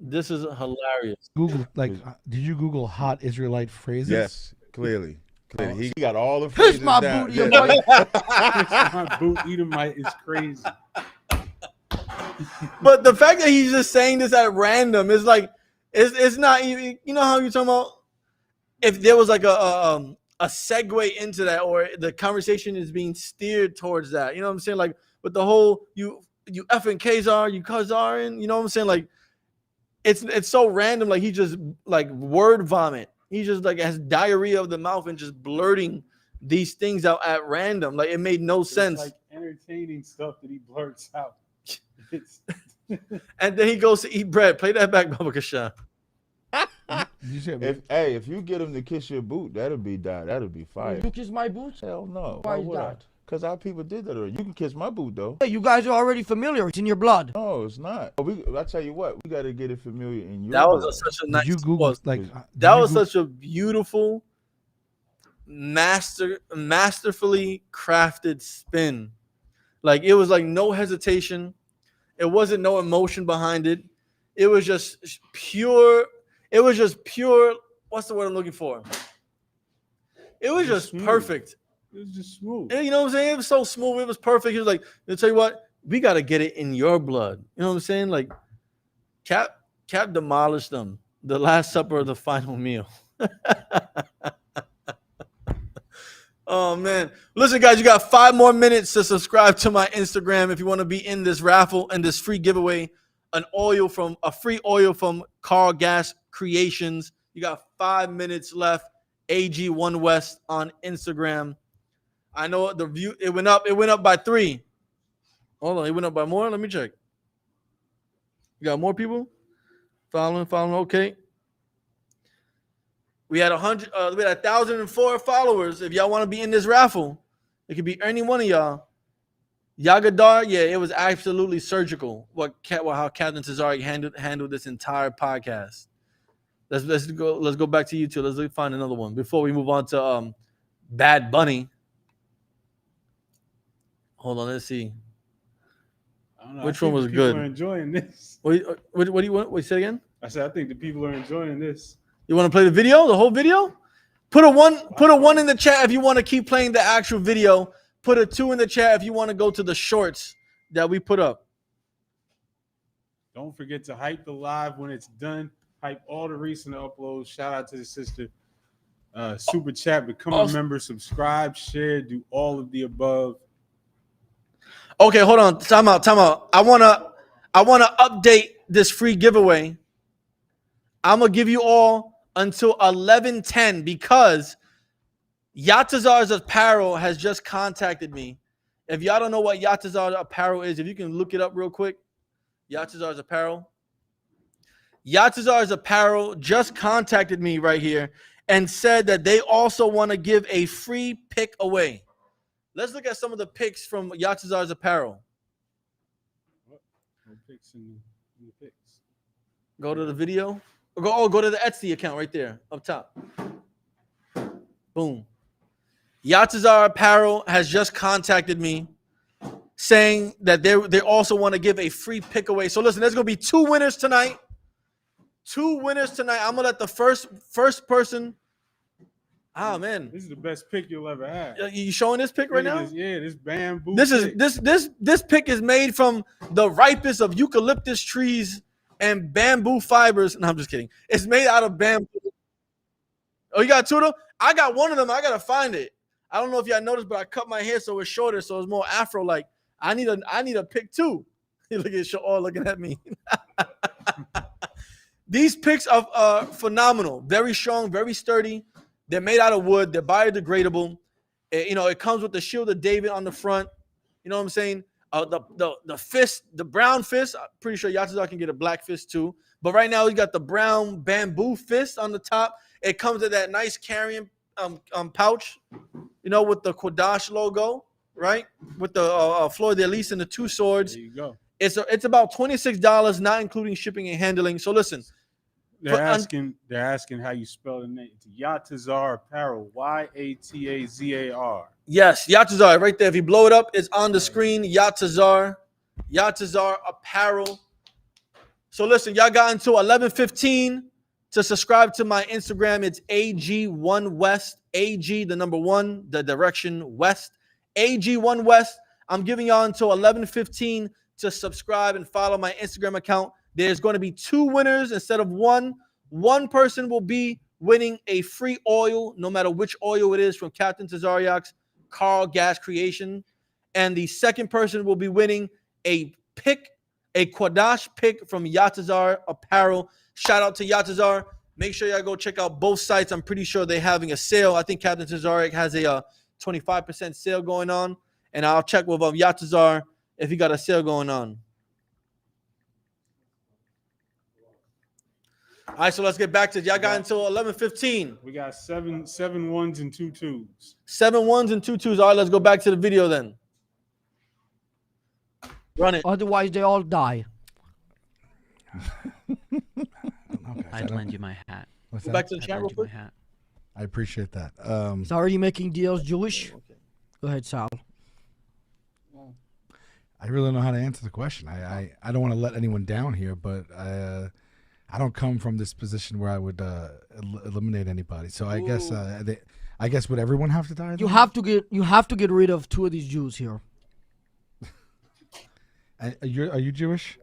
This is hilarious. Google did you Google hot Israelite phrases? Yes, clearly. He got all the phrases Kiss my down. boot, Edomite. Kiss my boot, Edomite is crazy. But the fact that he's just saying this at random is like, it's not even. You know how you're talking about if there was like a segue into that, or the conversation is being steered towards that. You know what I'm saying? Like with the whole you effing Kazar, you Kazarin. You know what I'm saying? Like it's so random. Like he just like word vomit. He just like has diarrhea of the mouth and just blurting these things out at random. Like it made no sense. Like entertaining stuff that he blurts out. And then he goes to eat bread. Play that back, Baba Kashan. If you get him to kiss your boot, that'll be fire. You kiss my boot? Hell no. Why is that? Because our people did that already. You can kiss my boot though. Hey, you guys are already familiar. It's in your blood. No, it's not. I tell you what, we got to get it familiar in your That blood. was such a nice. Did you Google that was such a beautiful, masterfully crafted spin. Like it was like no hesitation. It wasn't no emotion behind it. It was just pure. It was just pure. What's the word I'm looking for? It was just perfect. It was just smooth. You know what I'm saying? It was so smooth. It was perfect. He was like, "I'll tell you what, we got to get it in your blood." You know what I'm saying? Like, Cap demolished them. The Last Supper of the final meal. Oh man! Listen, guys, you got 5 more minutes to subscribe to my Instagram if you want to be in this raffle and this free giveaway a free oil from Carl Gas Creations. You got 5 minutes left. AG1 West on Instagram. I know the view. It went up by 3. Hold on, it went up by more. Let me check. You got more people following. Okay. We had 1,004 followers. If y'all want to be in this raffle, it could be any one of y'all. Yagadar, yeah, it was absolutely surgical. How Captain Tazaryach handled this entire podcast. Let's go back to YouTube. Let's find another one before we move on to Bad Bunny. Hold on, let's see. I don't know. Which one was good? People are enjoying this. What do you want? Wait, say it again. I said I think the people are enjoying this. You want to play the video, the whole video? Put a 1 in the chat if you want to keep playing the actual video. Put a 2 in the chat if you want to go to the shorts that we put up. Don't forget to hype the live when it's done. Hype all the recent uploads. Shout out to the sister. Super chat, become a member, subscribe, share, do all of the above. Okay, hold on. Time out. I wanna update this free giveaway. I'm gonna give you all until 11:10 because CHAATAZA's Apparel has just contacted me. If y'all don't know what CHAATAZA's Apparel is, if you can look it up real quick. CHAATAZA's Apparel. CHAATAZA's Apparel just contacted me right here and said that they also want to give a free pick away. Let's look at some of the picks from CHAATAZA's Apparel. No picks in the picks. Go to the video. Go to the Etsy account right there up top. Boom. CHAATAZA Apparel has just contacted me saying that they also want to give a free pick away. So listen, there's going to be 2 winners tonight. 2 winners tonight. I'm going to let the first person. Oh man, this is the best pick you'll ever have. You showing this pick right now? This bamboo. This pick is made from the ripest of eucalyptus trees and bamboo fibers. No, I'm just kidding. It's made out of bamboo. Oh, you got 2 of them? I got 1 of them. I gotta find it. I don't know if y'all noticed, but I cut my hair so it's shorter, so it's more afro-like. I need a pick 2. Look at Shaw looking at me. These picks are phenomenal. Very strong, very sturdy. They're made out of wood. They're biodegradable. It comes with the shield of David on the front. You know what I'm saying? The fist, the brown fist. I'm pretty sure CHAATAZA can get a black fist too. But right now, we got the brown bamboo fist on the top. It comes with that nice carrying pouch, with the Kodash logo, right? With the Fleur de Lis and the 2 swords. There you go. It's about $26, not including shipping and handling. So listen. They're asking how you spell the name. It's CHAATAZA Apparel. YATAZAR. Yes, CHAATAZA right there. If you blow it up, it's on the screen. CHAATAZA Apparel. So listen, y'all got until 11:15 to subscribe to my Instagram. It's AG1 West. AG, the number 1, the direction West. AG1 West. I'm giving y'all until 11:15 to subscribe and follow my Instagram account. There's going to be 2 winners instead of 1. 1 person will be winning a free oil, no matter which oil it is, from Captain Tazaryach's Carl Gas Creation. And the second person will be winning a Kodash pick from CHAATAZA Apparel. Shout out to CHAATAZA. Make sure y'all go check out both sites. I'm pretty sure they're having a sale. I think Captain Tazaryach has a 25% sale going on. And I'll check with CHAATAZA if he got a sale going on. All right, so let's get back to y'all got until 11:15. We got seven 1s and 2 2s. 7 1s and 2 2s. All right, let's go back to the video then. Run it. Otherwise, they all die. I'd lend you my hat. What's Go that? back to the chat real quick. I appreciate that. He's already making deals Jewish. Go ahead, Sal. I really don't know how to answer the question. I don't want to let anyone down here, but I don't come from this position where I would eliminate anybody. So I guess would everyone have to die? You have to get rid of 2 of these Jews here. Are you Jewish?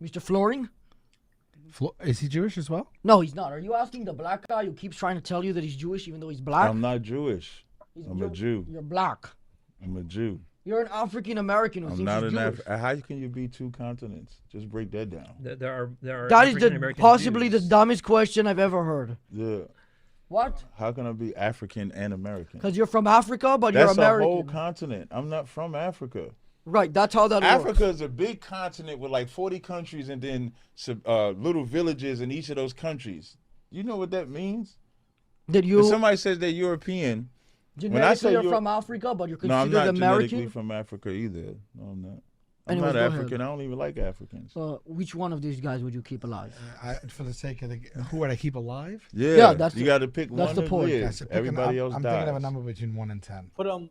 Mr. Floring? Is he Jewish as well? No, he's not. Are you asking the black guy who keeps trying to tell you that he's Jewish even though he's black? I'm not Jewish. I'm a Jew. You're black. I'm a Jew. You're an African American who I'm thinks not he's an Jewish. How can you be 2 continents? Just break that down. There are That is African-American possibly the Jews. dumbest question I've ever heard. Yeah. What? How can I be African and American? Because you're from Africa, but That's you're American. a whole continent. I'm not from Africa. Right, that's how that works. Africa is a big continent with like 40 countries and then little villages in each of those countries. You know what that means? Did you? If somebody says they're European, Genetically, you're from Africa, but you're no, I'm considered not American. genetically from Africa either. No, I'm not. I'm Anyways, not go African. ahead. I don't even like Africans. Which one of these guys would you keep alive? For the sake of who would I keep alive? Yeah, that's you got to pick that's one. the point. Live. Everybody else I'm dies. thinking of a number between 1 and 10. Put Okay,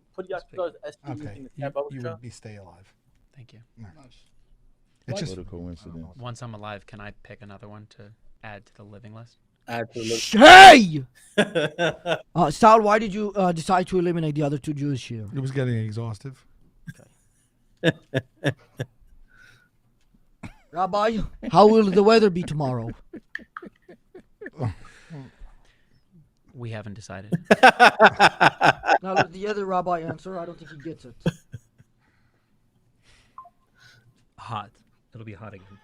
you would be stay alive. Thank you. It's just what a coincidence. Once I'm alive, can I pick another one to add to the living list? Hey! Sal, why did you decide to eliminate the other 2 Jews here? It was getting exhaustive. Rabbi, how will the weather be tomorrow? We haven't decided. Now let the other rabbi answer. I don't think he gets it. Hot. It'll be hot again.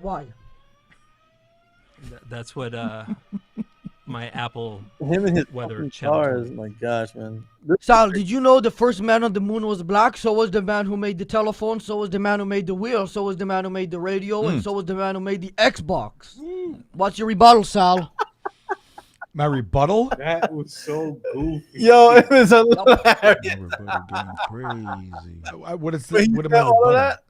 Why? That's what my Apple Him and his weather cars. My gosh, man. Sal, did you know the first man on the moon was black? So was the man who made the telephone. So was the man who made the wheel. So was the man who made the radio. And so was the man who made the Xbox. What's your rebuttal, Sal? My rebuttal? That was so goofy. Yo, it was hilarious. Crazy. What is Wait, this? you What am got I all of rebutting? that?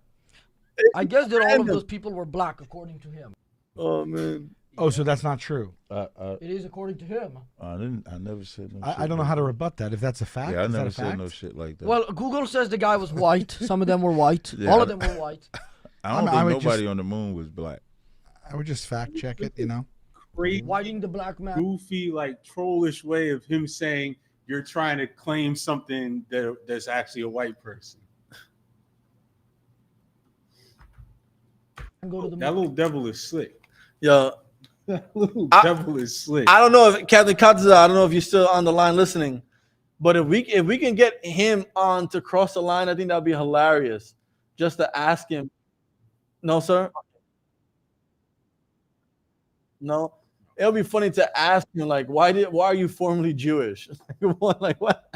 I guess that all of those people were black, according to him. Oh man. Oh, so that's not true. It is according to him. I never said no. I don't know how to rebut that. If that's a fact, Yeah, I is that never a said fact? no shit like that. Well, Google says the guy was white. Some of them were white. Yeah, All of them were white. I don't I would think nobody just- on the moon was black. I would just fact check it, you know. Crazy, Whiting the black man. goofy, like trollish way of him saying you're trying to claim something that's actually a white person. Go to the That little devil is slick. Yo, That little devil is slick. I don't know if Captain CHAATAZA, I don't know if you're still on the line listening, but if we can get him on to cross the line, I think that'd be hilarious. Just to ask him. No, sir. No, it'll be funny to ask him like, why are you formerly Jewish? Like what?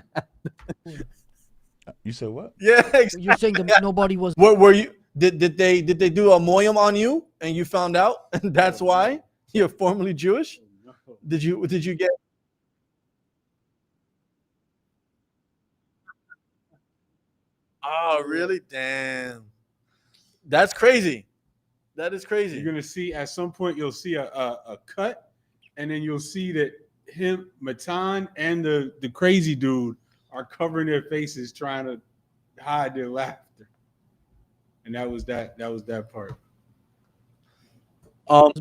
You said what? Yeah, You're saying that nobody was. What were you? Did they do a moyam on you and you found out, and that's why you're formerly Jewish? Did you get? Oh, really? Damn, that's crazy. That is crazy. You're gonna see at some point you'll see a cut, and then you'll see that him, Matan, and the crazy dude are covering their faces trying to hide their laughter. And that was that part.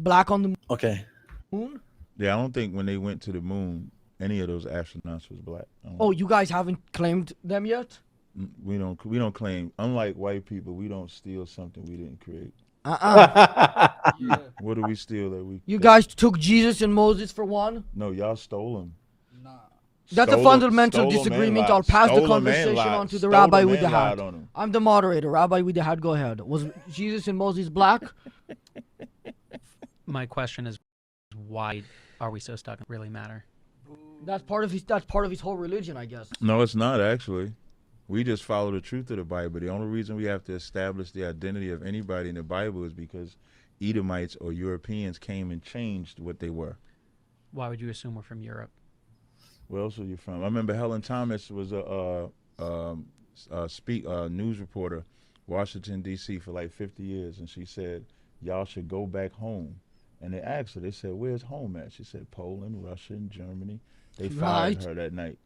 Black on the Okay. moon. Yeah, I don't think when they went to the moon, any of those astronauts was black. Oh, you guys haven't claimed them yet? We don't claim. Unlike white people, we don't steal something we didn't create. What do we steal that we? You guys took Jesus and Moses for one? No, y'all stole them. That's a fundamental disagreement. I'll pass the conversation on to the rabbi with the hat. I'm the moderator. Rabbi with the hat, go ahead. Was Jesus and Moses black? My question is, why are we so stuck? It really matter. That's part of his whole religion, I guess. No, it's not actually. We just follow the truth of the Bible. The only reason we have to establish the identity of anybody in the Bible is because Edomites or Europeans came and changed what they were. Why would you assume we're from Europe? Where else are you from? I remember Helen Thomas was a news reporter, Washington, D.C. for like 50 years, and she said, y'all should go back home. And they asked her, they said, where's home at? She said, Poland, Russia, and Germany. They fired her that night.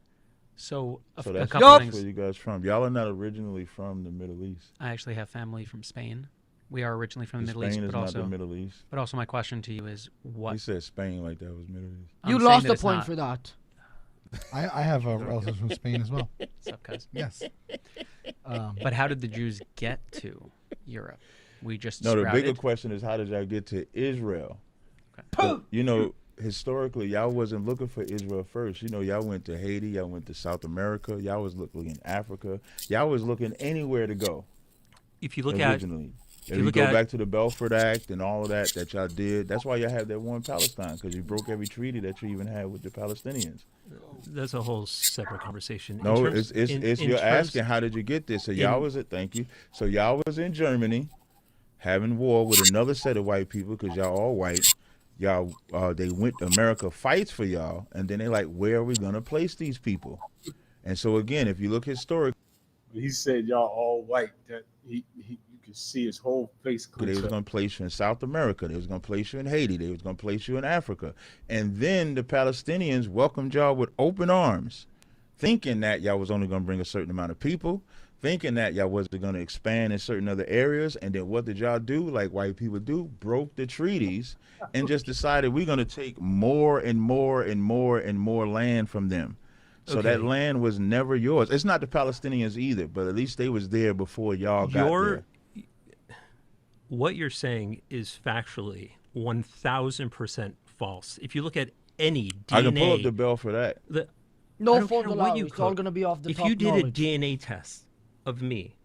So that's a couple things. where you guys from. Y'all are not originally from the Middle East. I actually have family from Spain. We are originally from the Middle East, Spain is but not also the Middle East. But also, my question to you is, what? He said Spain like that was Middle East. You lost a point for that. I have relatives from Spain as well. What's up, cuz? Yes. But how did the Jews get to Europe? We just no. The sprouted? bigger question is, how did y'all get to Israel? Okay. You know, historically, y'all wasn't looking for Israel first. You know, y'all went to Haiti, y'all went to South America, y'all was looking in Africa, y'all was looking anywhere to go. If you look originally. If you go back to the Belfort Act and all of that y'all did, that's why y'all have that war in Palestine, because you broke every treaty that you even had with the Palestinians. That's a whole separate conversation. No, you're asking how did you get this? So y'all was thank you. So y'all was in Germany having war with another set of white people because y'all all white. Y'all they went America fights for y'all, and then they like, where are we gonna place these people? And so again, if you look historically, he said y'all all white. That you could see his whole face. They was going to place you in South America. They was going to place you in Haiti. They was going to place you in Africa. And then the Palestinians welcomed y'all with open arms, thinking that y'all was only going to bring a certain amount of people, thinking that y'all wasn't going to expand in certain other areas. And then what did y'all do, like white people do? Broke the treaties and just decided we're going to take more and more and more and more land from them. So that land was never yours. It's not the Palestinians either, but at least they was there before y'all got there. What you're saying is factually 1,000% false. If you look at any DNA, I can pull up the bell for that. No fault allowed. It's all going to be off the top If you did knowledge. a DNA test of me,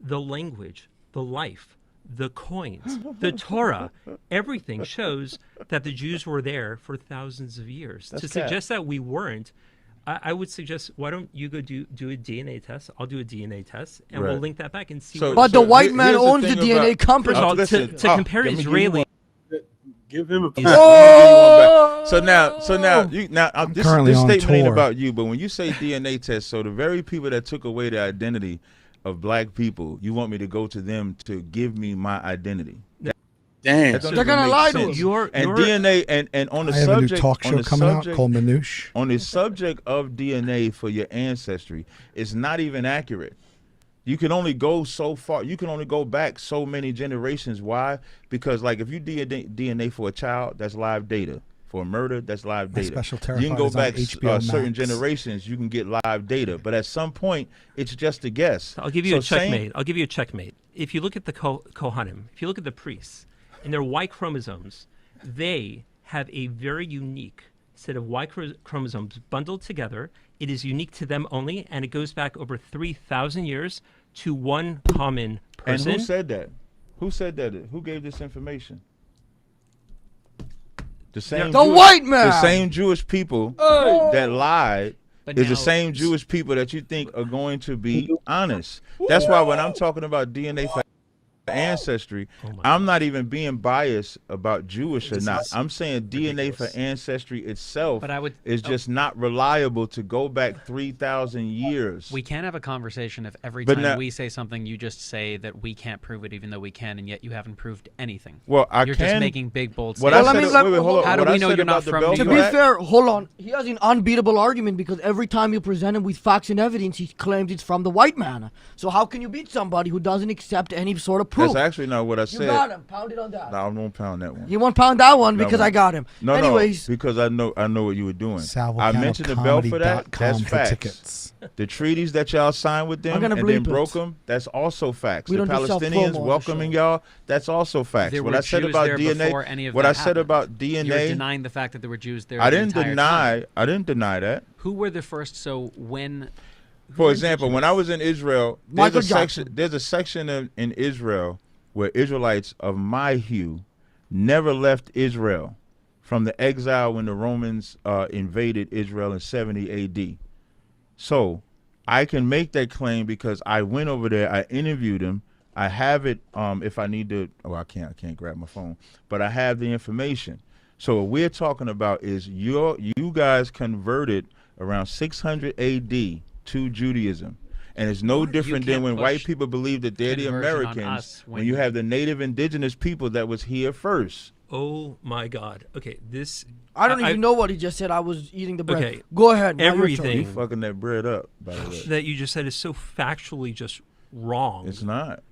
the language, the life, the coins, the Torah, everything shows that the Jews were there for thousands of years. That's Suggest that we weren't, I would suggest, why don't you go do a DNA test? I'll do a DNA test, and we'll link that back and see. But the white man owns the DNA company. To compare Israeli. Give him a So now this statement ain't about you, but when you say DNA test, so the very people that took away the identity of black people, you want me to go to them to give me my identity? Damn, they're gonna lie to us. DNA and on the I have subject, a new talk show coming out called Manouche. On the subject of DNA for your ancestry, it's not even accurate. You can only go so far. You can only go back so many generations. Why? Because like if you DNA for a child, that's live data. For a murder, that's live data. Special you can go back Max. certain generations. You can get live data, but at some point, it's just a guess. I'll give you a checkmate. I'll give you a checkmate. If you look at the Kohanim, if you look at the priests and their Y chromosomes, they have a very unique set of Y chromosomes bundled together. It is unique to them only, and it goes back over 3,000 years to one common person. And who said that? Who said that? Who gave this information? The white man. The same Jewish people that lied is the same Jewish people that you think are going to be honest. That's why when I'm talking about DNA for ancestry, I'm not even being biased about Jewish or not. I'm saying DNA for ancestry itself is just not reliable to go back 3,000 years. We can't have a conversation if every time we say something, you just say that we can't prove it, even though we can, and yet you haven't proved anything. Well, You're just making big, bold statements. How do we know you're not from New York? To be fair, hold on. He has an unbeatable argument because every time you present him with facts and evidence, he claims it's from the white man. So how can you beat somebody who doesn't accept any sort of proof? That's actually not what I said. You got him. Pound it on that. No, I won't pound that one. You won't pound that one because I got him. No, anyways, because I know what you were doing. I mentioned the bell for that. That's facts. Tickets. The treaties that y'all signed with them and then broke them, that's also facts. The Palestinians welcoming y'all, that's also facts. What I said about DNA, what I said about DNA, you're denying the fact that there were Jews there. I didn't deny that. Who were the first? So when, for example, when I was in Israel, there's a section in Israel where Israelites of my hue never left Israel from the exile when the Romans invaded Israel in 70 AD. So I can make that claim because I went over there, I interviewed them, I have it if I need to. Oh, I can't grab my phone, but I have the information. So what we're talking about is you guys converted around 600 AD to Judaism. And it's no different than when white people believe that they're the Americans when you have the native indigenous people that was here first. Oh my God. Okay, I don't even know what he just said. I was eating the bread. Okay, go ahead. Everything you fucking that bread up, by the way. That you just said is so factually just wrong. It's not.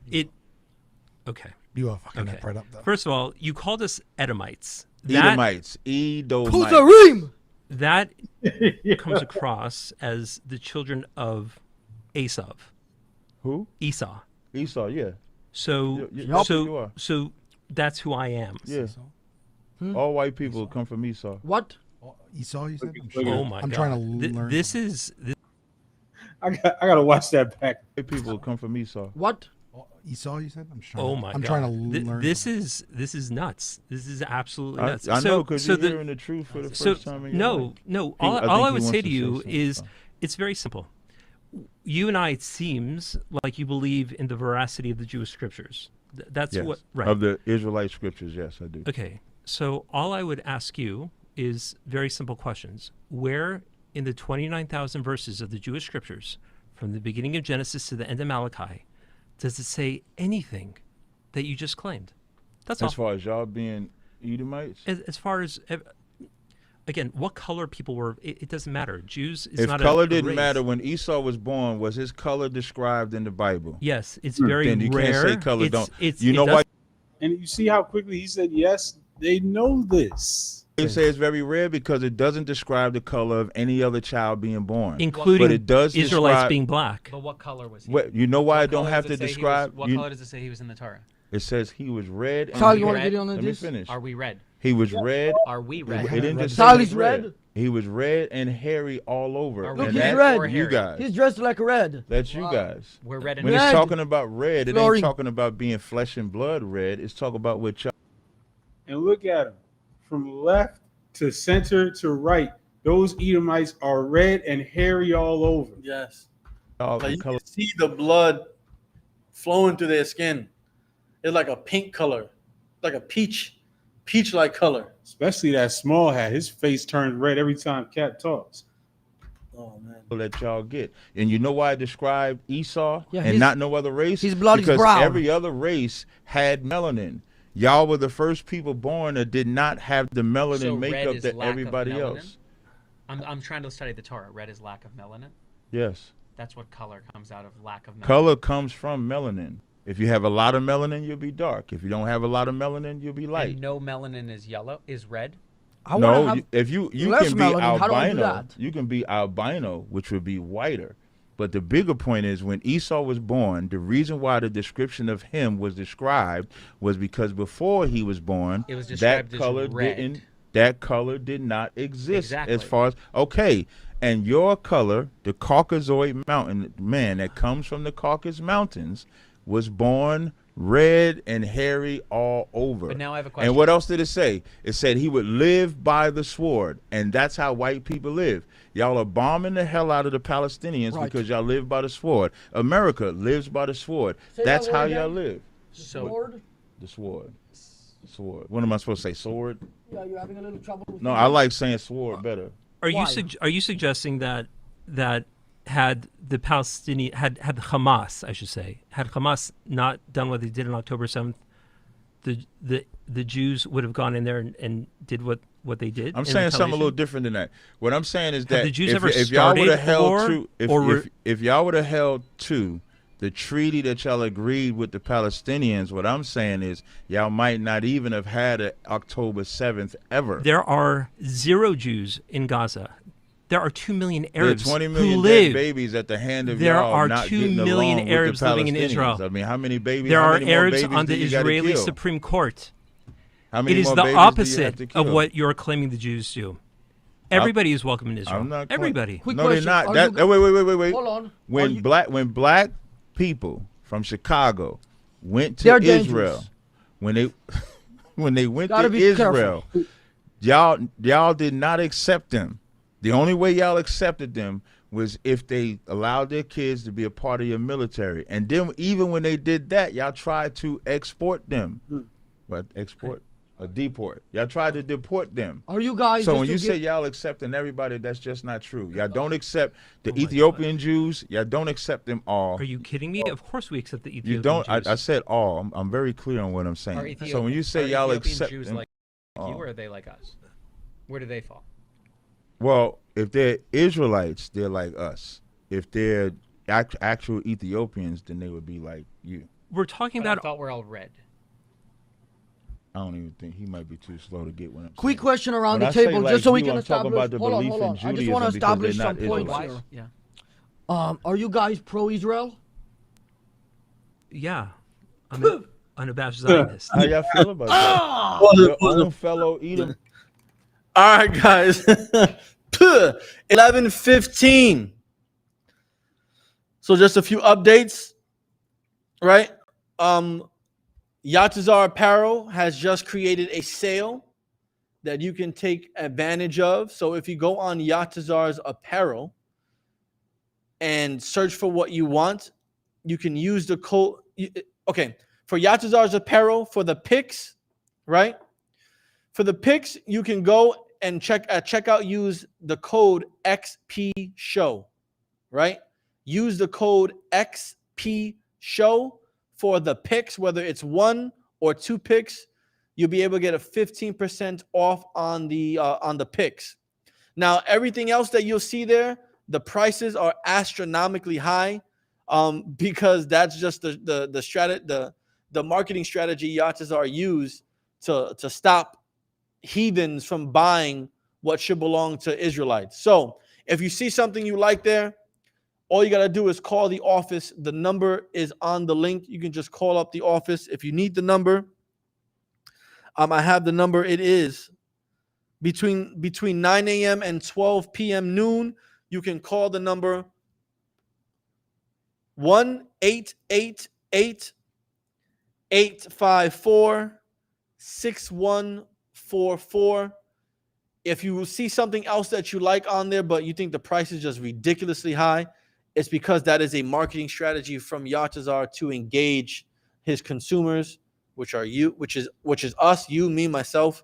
Okay. You are fucking that bread up, though. First of all, you called us Edomites. Edomites. That comes across as the children of Esav. Who? Esau, yeah. So that's who I am. Yeah. All white people will come from Esau. What? Esau, you said? Oh my I'm God. trying to learn. This is I gotta watch that back. White people will come from Esau. What? Esau, you said? I'm trying to learn. This is nuts. This is absolutely nuts. I know, because you're hearing the truth for the first time in your life. No. All I would say to you is it's very simple. You and I, it seems like you believe in the veracity of the Jewish scriptures. That's yes. what, right? Of the Israelite scriptures, yes, I do. Okay, so all I would ask you is very simple questions. Where in the 29,000 verses of the Jewish scriptures, from the beginning of Genesis to the end of Malachi, does it say anything that you just claimed? That's all. As far as y'all being Edomites? As far as, again, what color people were, it doesn't matter. Jews is if not color a didn't race. matter when Esau was born, was his color described in the Bible? Yes, it's very then you rare. can't say color don't. You know why? And you see how quickly he said, yes, they know this. They say it's very rare because it doesn't describe the color of any other child being born, including but it does Israelites describe, being black. But what color was he? You know why I don't have to describe? What color does it say he was in the Torah? It says he was red. And Sal, you want to get on Let me this? finish. Are we red? He was red. Are we red? It didn't just Sal say is red. He was red and hairy all over. Are And we Look, red he's that's red. or you hairy? guys. He's dressed like red. That's you guys. We're red and When red. it's talking about red, it Glory. ain't talking about being flesh and blood red. It's talking about what y'all. And look at him. From left to center to right, those Edomites are red and hairy all over. Yes. All Like you color. can see the blood flowing through their skin. It's like a pink color, like a peach-like color. Especially that small hat. His face turns red every time Cat talks. Oh man. That y'all get. And you know why I described Esau Yeah, and not no other race? his blood is because brown. every other race had melanin. Y'all were the first people born that did not have the melanin So red makeup is that lack of everybody melanin? else. I'm trying to study the Torah. Red is lack of melanin. Yes. That's what color comes out of lack of melanin. Color comes from melanin. If you have a lot of melanin, you'll be dark. If you don't have a lot of melanin, you'll be light. And no melanin is yellow. Is red. I wanna No, have if you less can be melanin. How do I do albino, that? you can be albino, which would be whiter. But the bigger point is when Esau was born, the reason why the description of him was described was because before he was born, It was described that as color red. that color did not exist Exactly. as far as okay. And your color, the Caucasoid mountain man that comes from the Caucasus Mountains, was born red and hairy all over. But now I have a question. And what else did it say? It said he would live by the sword, and that's how white people live. Y'all are bombing the hell out of the Palestinians Right. because y'all live by the sword. America lives by the sword. Say That's that how word y'all again. live. So Sword? The sword. Sword. What am I supposed to say? Sword? Yeah, you're having a little trouble with No, me. I like saying sword better. Are you Why? are you suggesting that had the Palestinian had Hamas, I should say, had Hamas not done what they did on October 7th, the Jews would have gone in there and did what they did? I'm in saying something a little retaliation? different than that. What I'm saying is Have that the Jews if, ever if y'all would have started a war, held to or if y'all would have held to the treaty that y'all agreed with the Palestinians, what I'm saying is y'all might not even have had an October 7th ever. There are 0 Jews in Gaza. There are 2 million There are Arabs 20 who million live. dead babies at the hand of There y'all are not 2 getting million along Arabs with the living in Palestinians. Israel. I mean, how many babies? There how are many more Arabs babies on do the you gotta Israeli kill? Supreme Court. How many It is more the babies do you have opposite to of kill? what you're claiming the Jews do. Everybody is welcome in Israel. I'm not Everybody. Quick no, question. they're Are not. you Wait. Hold on. When black people from Chicago went to They're Israel, dangerous. when they went Gotta to be Israel, y'all did not accept them. The only way y'all accepted them was if they allowed their kids to be a part of your military. And then even when they did that, y'all tried to export them. What export? Or deport. Y'all tried to deport them. Are you guys? So just when to you get- say y'all accepting everybody, that's just not true. Y'all don't accept the Ethiopian Jews. Y'all don't accept them all. Are you kidding me? Of course we accept the Ethiopian You don't. Jews. I said all. I'm very clear on what I'm saying. So when you say y'all Ethiopian accept Jews them, like you, or are they like us? Where do they fall? well, if they're Israelites, they're like us. If they're actual Ethiopians, then they would be like you. We're talking But I about thought we're all red. I don't even think he might be too slow to get what I'm saying. Quick question around When the I say table, like just so we you, can I'm talking establish. about the Hold on, belief hold in on. I just want to Judaism because establish they're some not points Israelites. here. Yeah. Are you guys pro-Israel? yeah. I mean, unabashed Zionist. How y'all feel about that? Your own fellow Edom. All right, guys. 11:15. So just a few updates, right? CHAATAZA Apparel has just created a sale that you can take advantage of. So if you go on CHAATAZA's Apparel and search for what you want, you can use the code. Okay, for CHAATAZA's Apparel, for the picks, right? For the picks, you can go and check at checkout, use the code XP Show, right? Use the code XP Show for the picks, whether it's 1 or 2 picks. You'll be able to get a 15% off on the picks. Now, everything else that you'll see there, the prices are astronomically high, because that's just the marketing strategy CHAATAZA use to stop heathens from buying what should belong to Israelites. So if you see something you like there, all you got to do is call the office. The number is on the link. You can just call up the office. If you need the number, I have the number. It is between 9 a.m. and 12 p.m. noon. You can call the number 1-888-854-6144. If you see something else that you like on there, but you think the price is just ridiculously high, it's because that is a marketing strategy from CHAATAZA to engage his consumers, which are you, which is us, you, me, myself.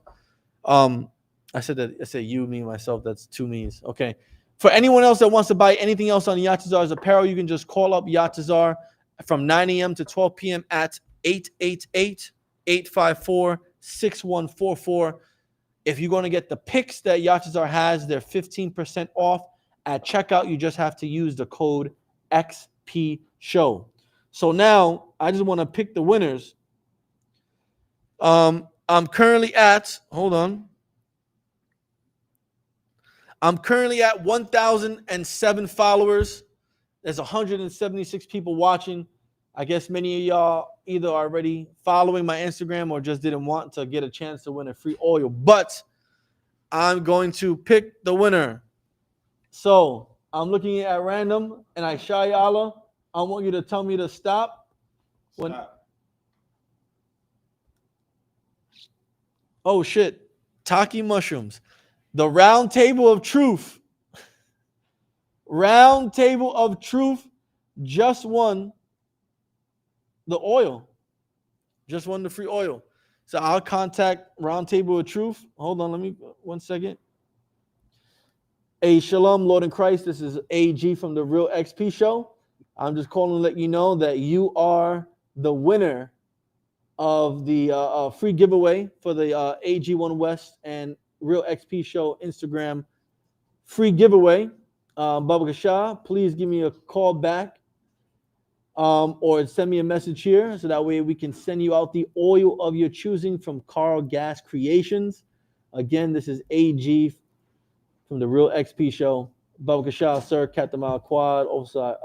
I said you, me, myself. That's 2 me's. Okay. For anyone else that wants to buy anything else on CHAATAZA's Apparel, you can just call up CHAATAZA from 9 a.m. to 12 p.m. at 888-854-6144. If you're going to get the picks that CHAATAZA has, they're 15% off at checkout. You just have to use the code XP Show. So now I just want to pick the winners. I'm currently at 1,007 followers. There's 176 people watching. I guess many of y'all either are already following my Instagram or just didn't want to get a chance to win a free oil. But I'm going to pick the winner. So I'm looking at random, and I shy Allah. I want you to tell me to stop. Oh shit! Taki mushrooms. The round table of truth. Round table of truth just won the oil. Just won the free oil. So I'll contact Round Table of Truth. Hold on, let me 1 second. Hey, Shalom, Lord in Christ. This is AG from the Real XP Show. I'm just calling to let you know that you are the winner of the free giveaway for the AG1 West and Real XP Show Instagram free giveaway. Baba Shah, please give me a call back or send me a message here so that way we can send you out the oil of your choosing from Carl Gas Creations. Again, this is AG from the Real XP Show. Baba Shah, sir, Captain Mal Quad, also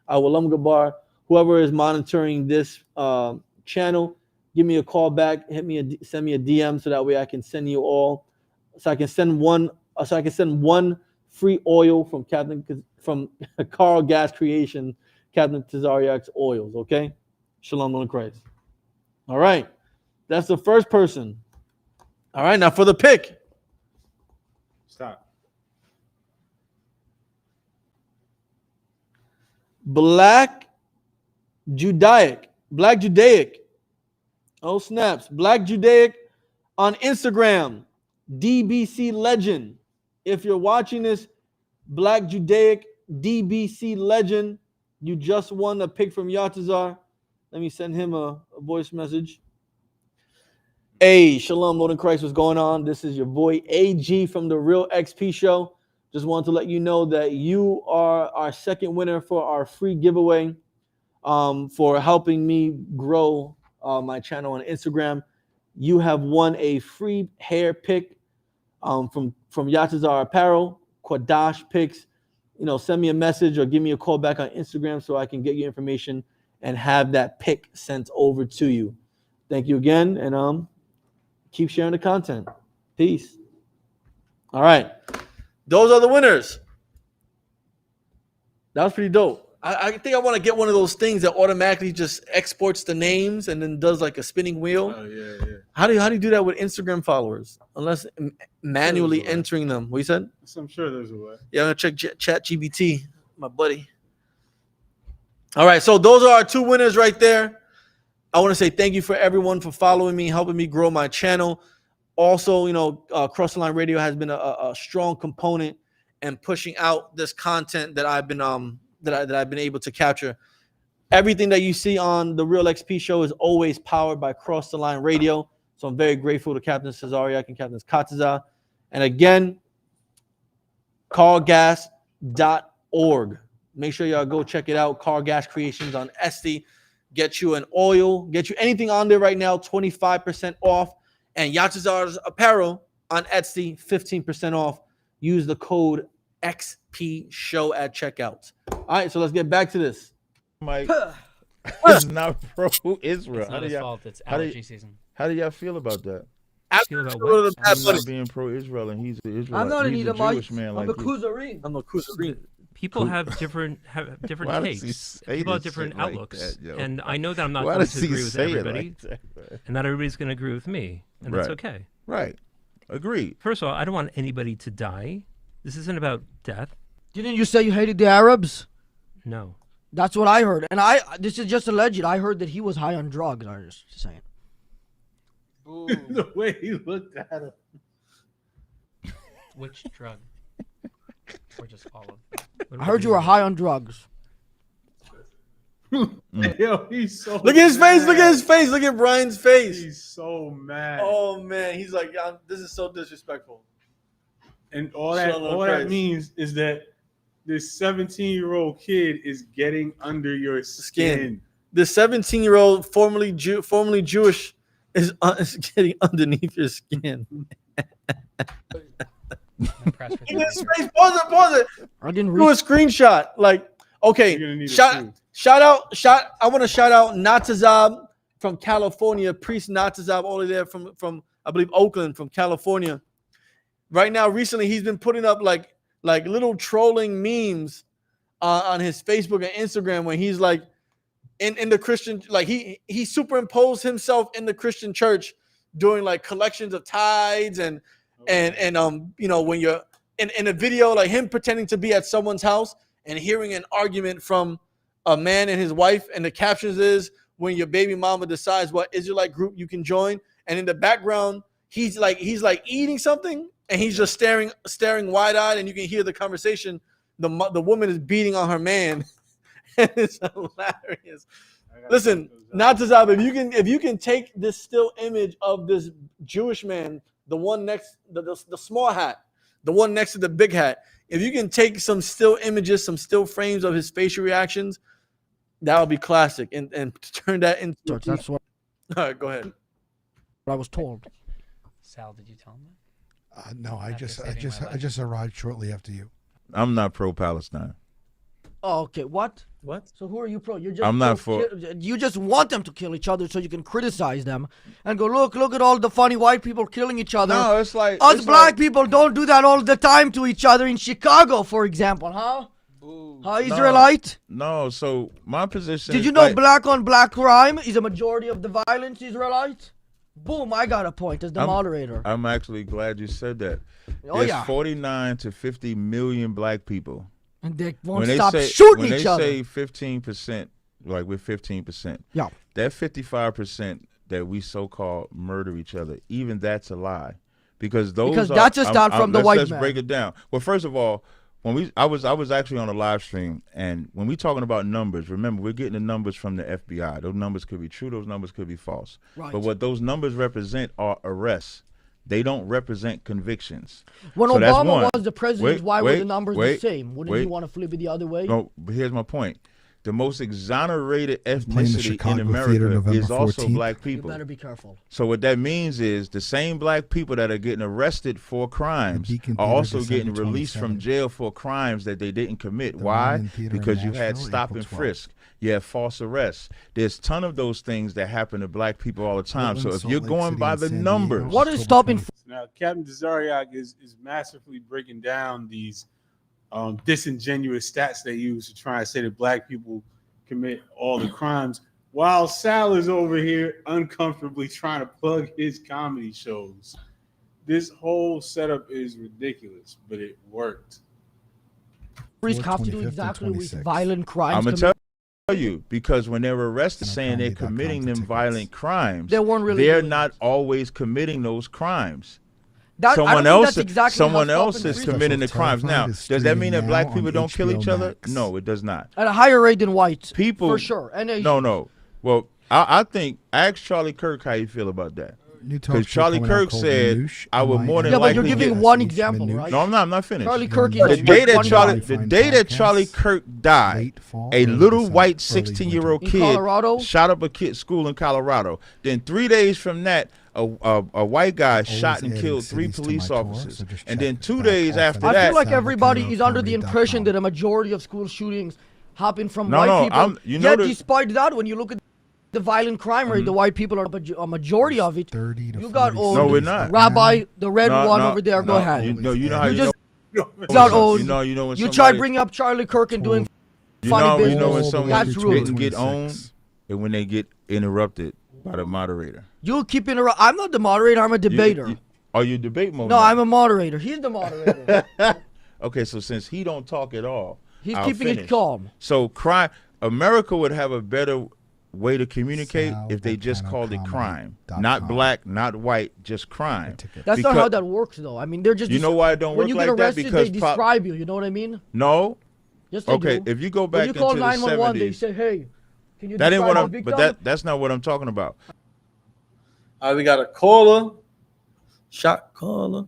Awalam Gabar, whoever is monitoring this channel, give me a call back, send me a DM so that way I can send you all. So I can send one free oil from Carl Gas Creation, Captain Tazaryach's oils. Okay, Shalom on Christ. All right, that's the first person. All right, now for the pick. Stop. Black Judaic. Oh, snaps. Black Judaic on Instagram. DBC Legend. If you're watching this, Black Judaic DBC Legend, you just won a pick from CHAATAZA. Let me send him a voice message. Hey, Shalom, Lord in Christ, what's going on? This is your boy AG from the Real XP Show. Just wanted to let you know that you are our second winner for our free giveaway for helping me grow my channel on Instagram. You have won a free hair pick from CHAATAZA Apparel, Quadash picks. Send me a message or give me a call back on Instagram so I can get your information and have that pick sent over to you. Thank you again, and keep sharing the content. Peace. All right. Those are the winners. That was pretty dope. I think I want to get one of those things that automatically just exports the names and then does like a spinning wheel. Oh, yeah. How do you do that with Instagram followers? Unless manually entering them. What you said? I'm sure there's a way. Yeah, I'm gonna check ChatGPT, my buddy. All right, so those are our two winners right there. I want to say thank you for everyone for following me, helping me grow my channel. Also, Cross the Line Radio has been a strong component in pushing out this content that I've been that I've been able to capture. Everything that you see on the Real XP show is always powered by Cross the Line Radio. So I'm very grateful to Captain Tazaryach and Captain CHAATAZA. And again, cargas.org. Make sure y'all go check it out. Car Gas Creations on Etsy. Get you an oil. Get you anything on there right now, 25% off. And Yachazar's apparel on Etsy, 15% off. Use the code XP Show at checkout. All right, so let's get back to this. Mike is not pro Israel. It's not his fault. It's allergy season. How do y'all feel about that? Feel about what? I'm not being pro Israel, and he's an Israelite. I'm not an Edomite. Jewish man I'm like a Kuzari. I'm a Kuzari. People have different takes. People have different outlooks, and I know that I'm not going to agree with everybody, and not everybody's going to agree with me, and that's okay. Right. Agreed. First of all, I don't want anybody to die. This isn't about death. Didn't you say you hated the Arabs? No. That's what I heard, and this is just alleged. I heard that he was high on drugs. I was just saying. The way he looked at him. Which drug? Or just all of them? I heard you were high on drugs. Yo, he's so Look at his mad. face. Look at his face. Look at Brian's face. He's so mad. Oh, man. He's like, this is so disrespectful. And all that means is that this 17-year-old kid is getting under your skin. The 17-year-old, formerly Jewish, is getting underneath your skin. Impressed with Look at his face. Pause it. I didn't Do a screenshot. Like, okay, shout out. I want to shout out Natazab from California, Priest Natazab, all there from I believe Oakland, from California. Right now, recently, he's been putting up like little trolling memes on his Facebook and Instagram when he's like in the Christian, like he superimposed himself in the Christian church doing like collections of tithes and when you're in a video, like him pretending to be at someone's house and hearing an argument from a man and his wife, and the captions is when your baby mama decides what Israelite group you can join, and in the background he's like eating something and he's just staring wide-eyed, and you can hear the conversation. The woman is beating on her man. It's hilarious. Listen, Natazab, if you can take this still image of this Jewish man, the one next the small hat, the one next to the big hat, if you can take some still images, some still frames of his facial reactions, that would be classic, and turn that into. That's what. All right, go ahead. I was told. Sal, did you tell him that? No, I just arrived shortly after you. I'm not pro-Palestine. Oh, okay. What? So who are you pro? You're just I'm not for. You just want them to kill each other so you can criticize them and go, look at all the funny white people killing each other. No, it's like us black people don't do that all the time to each other in Chicago, for example, huh? Huh, Israelite? No, so my position. Did you know black on black crime is a majority of the violence, Israelite? Boom, I got a point as the moderator. I'm actually glad you said that. There's 49 to 50 million black people. And they won't stop shooting each other. When they say 15%, like we're 15%, yeah, that 55% that we so-called murder each other, even that's a lie. Because that's just not from the white man. Let's break it down. Well, first of all, I was actually on a live stream, and when we talking about numbers, remember, we're getting the numbers from the FBI. Those numbers could be true, those numbers could be false. Right. But what those numbers represent are arrests. They don't represent convictions. When Obama was the president, why were the numbers the same? Wouldn't you want to flip it the other way? No, but here's my point. The most exonerated playing the ethnicity in Chicago America Theater November is also 14th. black You people. better be careful. So what that means is the same black people that are getting arrested for crimes Beacon are Theater, also December getting released from 27th. jail for crimes that they didn't commit. The Why? Lion Theater in Because you had Nashville, stop April and 12th. frisk. You have false arrests. There's a ton of those things that happen to black people all the time. Portland, So if Salt you're Lake going City, by and the San Diego, numbers, What is October stopping? 20th. Now, Captain Tazaryach is massively breaking down these disingenuous stats they use to try and say that black people commit all the crimes, while Sal is over here uncomfortably trying to plug his comedy shows. This whole setup is ridiculous, but it worked. Police have to do 25th and exactly with 26th. violent crimes. I'm going to tell you, because when they're arrested saying they're comedy.com committing for them tickets. violent crimes, They weren't really they're doing not always committing those crimes. That- I Someone don't think else, that's exactly someone how else Stop is and Frisk committing the Special crimes. Now, Terrified is does that mean that streaming black now people on don't kill each HBO other? Max. No, it does not. at a higher rate than whites. People for sure. And Asians. No. Well, I think ask Charlie Kirk how you feel about that. New talk Because show Charlie coming out Kirk called said Minoosh, I would more than Yeah, but you're likely giving get. one example, right? No, I'm not finished. Charlie Kirk is The just day that one Charlie, guy. the day that Charlie Kirk died, Late fall, a early little December, white early 16-year-old In kid Colorado? shot up a kid school in Colorado. Then 3 days from that, a white guy shot and adding killed 3 cities to police my tour, officers. so just And check then 2 back days often. after I that, feel like everybody is under the SalvaCarolComedy.com. impression that a majority of school shootings happen from No, white no, people. you know Yet, that- despite that, when you look at the violent crime rate, the white people are a majority of it. 30 to You got 40 old No, we're not. Rabbi, the red No, one no, over there. Go no, ahead. you know how You you just know. got old. You know when You try somebody- bringing up Charlie Kirk and doing You funny know business. when someone That's rude. didn't get owned and when they get interrupted by the moderator. You keep interrupting. I'm not the moderator. I'm a debater. Are you debate mode? No, now? I'm a moderator. He's the moderator. Okay, so since he don't talk at all, He's I'll keeping it finish. calm. So America would have a better way to communicate if they just called it crime, not black, not white, just crime. That's not how that works, though. I mean, they're just. You know why it don't when work you like get that? arrested, Because they describe you. You know what I mean? No. Yes, they Okay, do. if you go When back you call into the 911, they 70s, say, "Hey, can you?" that ain't what describe I'm. the But victim?" that's not what I'm talking about. All right, we got a caller. Shot caller.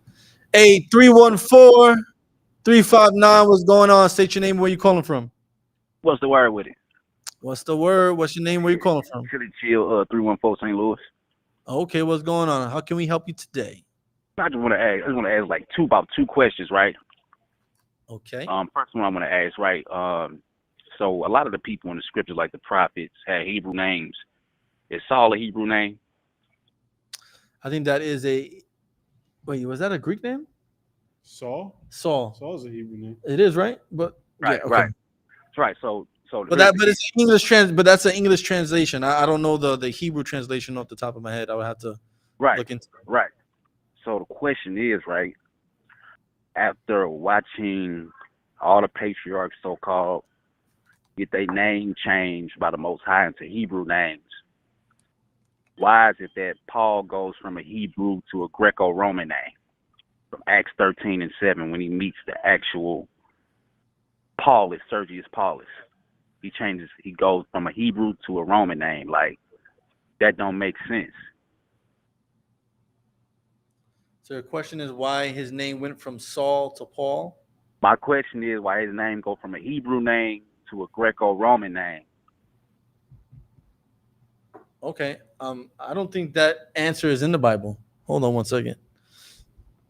Hey, 314-359. What's going on? State your name. Where you calling from? What's the word with it? What's the word? What's your name? Where you calling from? Chili Chill 314 St. Louis. Okay, what's going on? How can we help you today? I just want to ask like about two questions, right? Okay. First one I want to ask, right? So a lot of the people in the scriptures, like the prophets, had Hebrew names. Is Saul a Hebrew name? I think that is a. Wait, was that a Greek name? Saul. Saul's a Hebrew name. It is, right? But Right, yeah, okay. right. That's right. So But it's English but that's an English translation. I don't know the Hebrew translation off the top of my head. I would have to look into it. Right. So the question is, right, after watching all the patriarchs so-called get their name changed by the Most High into Hebrew names, why is it that Paul goes from a Hebrew to a Greco-Roman name from Acts 13:7 when he meets the actual Paulus, Sergius Paulus? He goes from a Hebrew to a Roman name. Like, that don't make sense. So the question is why his name went from Saul to Paul? My question is why his name go from a Hebrew name to a Greco-Roman name. Okay. I don't think that answer is in the Bible. Hold on one second.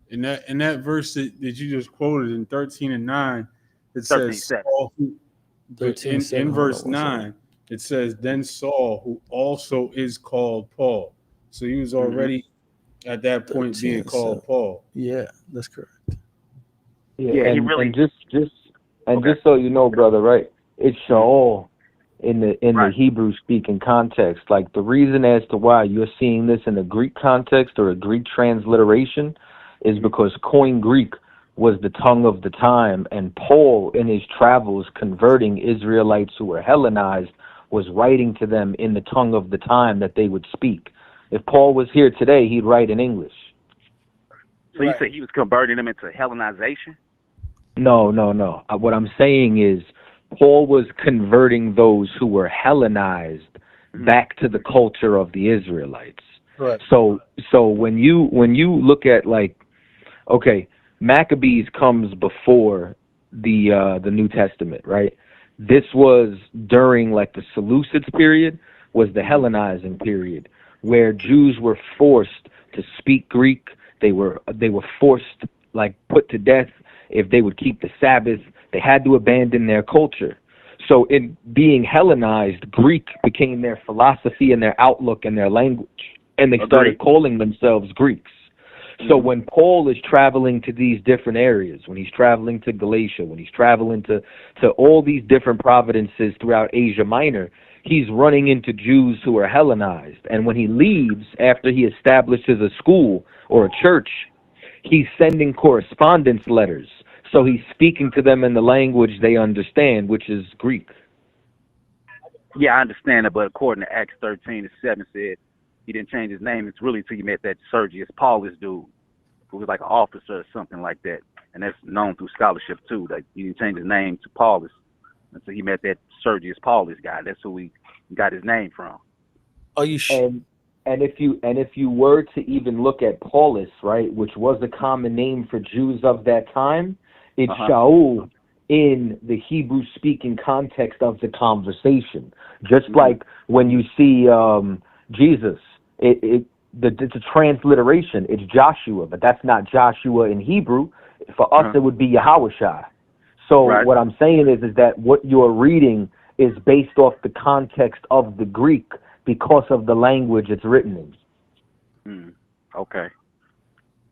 In that verse that you just quoted in 13:9, it says Saul, in verse 9, it says, then Saul, who also is called Paul. So he was already at that point being called Paul. Yeah, that's correct. Yeah, and, he really and just so you know, brother, right? It's Shaul in the Hebrew speaking context. Like, the reason as to why you're seeing this in a Greek context or a Greek transliteration is because Koine Greek was the tongue of the time, and Paul, in his travels converting Israelites who were Hellenized, was writing to them in the tongue of the time that they would speak. If Paul was here today, he'd write in English. So you said he was converting them into Hellenization? No. What I'm saying is Paul was converting those who were Hellenized back to the culture of the Israelites. Right. So when you look at, like, okay, Maccabees comes before the New Testament, right? This was during like the Seleucids period, was the Hellenizing period, where Jews were forced to speak Greek. They were forced, like, put to death if they would keep the Sabbath. They had to abandon their culture. So in being Hellenized, Greek became their philosophy and their outlook and their language, and they started calling themselves Greeks. So when Paul is traveling to these different areas, when he's traveling to Galatia, when he's traveling to all these different provinces throughout Asia Minor, he's running into Jews who are Hellenized. And when he leaves, after he establishes a school or a church, he's sending correspondence letters. So he's speaking to them in the language they understand, which is Greek. Yeah, I understand it, but according to Acts 13:7 said he didn't change his name. It's really until you met that Sergius Paulus dude, who was like an officer or something like that. And that's known through scholarship too. Like, he didn't change his name to Paulus until he met that Sergius Paulus guy. That's who he got his name from. Are you sure? And if you were to even look at Paulus, right, which was a common name for Jews of that time, it's Shaul in the Hebrew-speaking context of the conversation. Just like when you see Jesus, it's a transliteration. It's Joshua, but that's not Joshua in Hebrew. For us, it would be Yahushua. So what I'm saying is that what you're reading is based off the context of the Greek because of the language it's written in. Okay.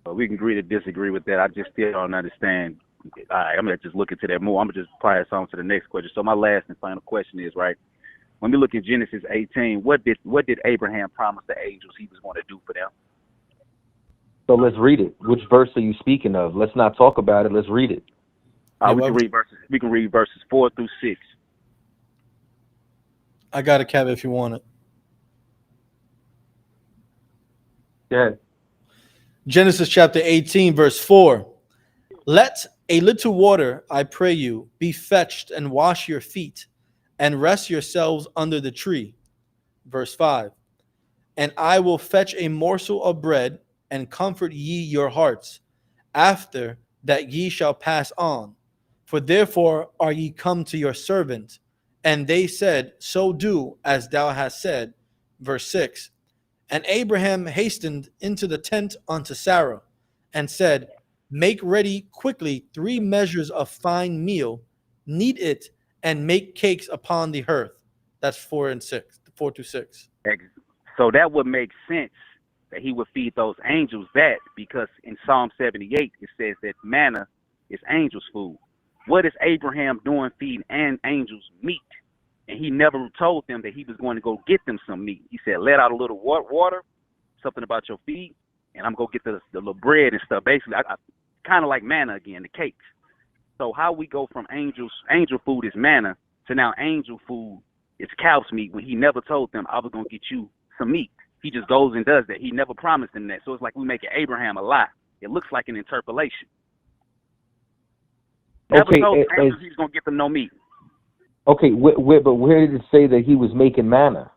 Well, we can agree to disagree with that. I just still don't understand. All right, I'm going to just look into that more. I'm going to just pass on to the next question. So my last and final question is, right, when we look at Genesis 18, what did Abraham promise the angels he was going to do for them? So let's read it. Which verse are you speaking of? Let's not talk about it. Let's read it. We can read verses 4 through 6. I got a Kev if you want it. Yeah. Genesis chapter 18, verse 4. Let a little water, I pray you, be fetched and wash your feet and rest yourselves under the tree. Verse 5. And I will fetch a morsel of bread and comfort ye your hearts, after that ye shall pass on. For therefore are ye come to your servant. And they said, so do as thou hast said. Verse 6. And Abraham hastened into the tent unto Sarah, and said, make ready quickly 3 measures of fine meal, knead it, and make cakes upon the hearth. That's 4 to 6. So that would make sense that he would feed those angels that, because in Psalm 78 it says that manna is angels' food. What is Abraham doing feeding angels meat? And he never told them that he was going to go get them some meat. He said, let out a little water, something about your feet, and I'm going to get the little bread and stuff. Basically, I kind of like manna again, the cakes. So how we go from angel food is manna to now angel food is cow's meat, when he never told them I was going to get you some meat. He just goes and does that. He never promised them that. So it's like we making Abraham a lie. It looks like an interpolation. Never told the angels he's going to get them no meat. Okay, but where did it say that he was making manna?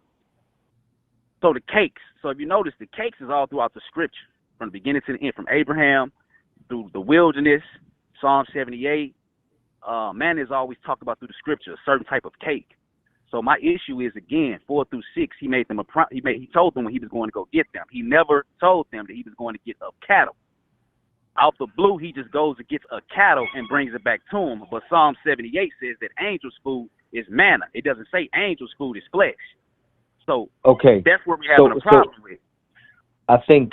So the cakes. So if you notice, the cakes is all throughout the scripture, from the beginning to the end, from Abraham through the wilderness, Psalm 78. Manna is always talked about through the scripture, a certain type of cake. So my issue is, again, 4 through 6, he made them he told them when he was going to go get them. He never told them that he was going to get a cattle. Out the blue, he just goes and gets a cattle and brings it back to him. But Psalm 78 says that angels' food is manna. It doesn't say angels' food is flesh. So that's where we have a problem with. I think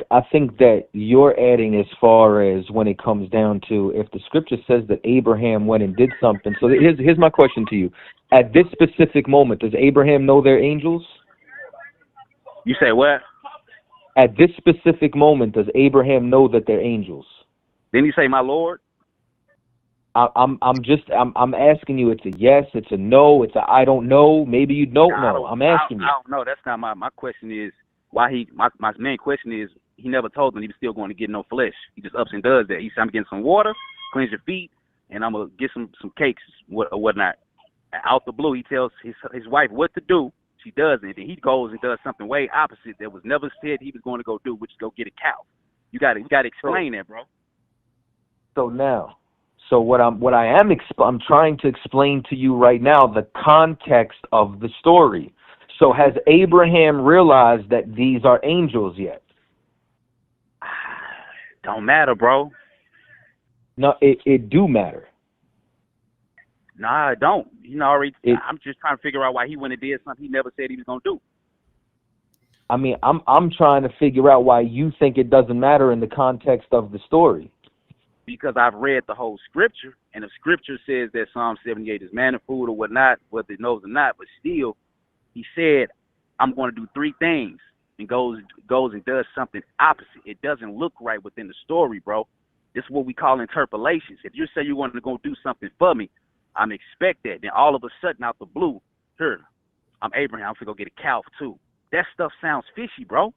that you're adding as far as when it comes down to, if the scripture says that Abraham went and did something. So here's my question to you. At this specific moment, does Abraham know they're angels? You say what? At this specific moment, does Abraham know that they're angels? Didn't he say, my Lord? I'm asking you. It's a yes. It's a no. It's a I don't know. Maybe you don't know. I'm asking you. I don't know. That's not my question. Is why my main question is, he never told them he was still going to get no flesh. He just ups and does that. He said, I'm getting some water, cleanse your feet, and I'm gonna get some cakes or whatnot. Out the blue, he tells his wife what to do. She does it, and he goes and does something way opposite that was never said he was going to go do, which is go get a cow. You got to explain that, bro. So now, So what I am I'm trying to explain to you right now the context of the story. So has Abraham realized that these are angels yet? Don't matter, bro. No, it do matter. Nah, it don't. I'm just trying to figure out why he went and did something he never said he was gonna do. I mean, I'm trying to figure out why you think it doesn't matter in the context of the story. Because I've read the whole scripture, and the scripture says that Psalm 78 is manna food or whatnot, whether it knows or not, but still, he said, I'm going to do three things, and goes and does something opposite. It doesn't look right within the story, bro. This is what we call interpolations. If you say you want to go do something for me, I'm expect that. Then all of a sudden, out the blue, here, I'm Abraham, I'm going to go get a calf too. That stuff sounds fishy, bro.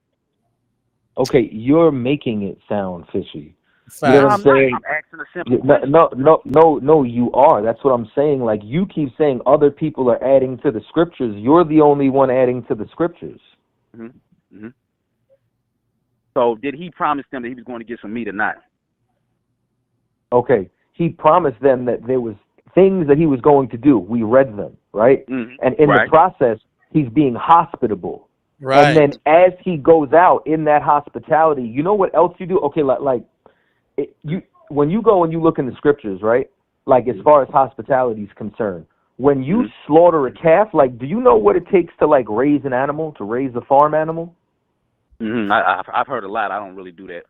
Okay, you're making it sound fishy. You know what I'm saying? I'm asking a simple question. No, you are. That's what I'm saying. Like, you keep saying other people are adding to the scriptures. You're the only one adding to the scriptures. Mm-hmm. Mm-hmm. So did he promise them that he was going to get some meat or not? Okay, he promised them that there was things that he was going to do. We read them, right? Mm-hmm. And in the process, he's being hospitable. Right. And then as he goes out in that hospitality, you know what else you do? Okay, when you go and you look in the scriptures, right? Like, as far as hospitality is concerned, when you slaughter a calf, like, do you know what it takes to, like, raise an animal, to raise a farm animal? Mm-hmm. I've heard a lot. I don't really do that.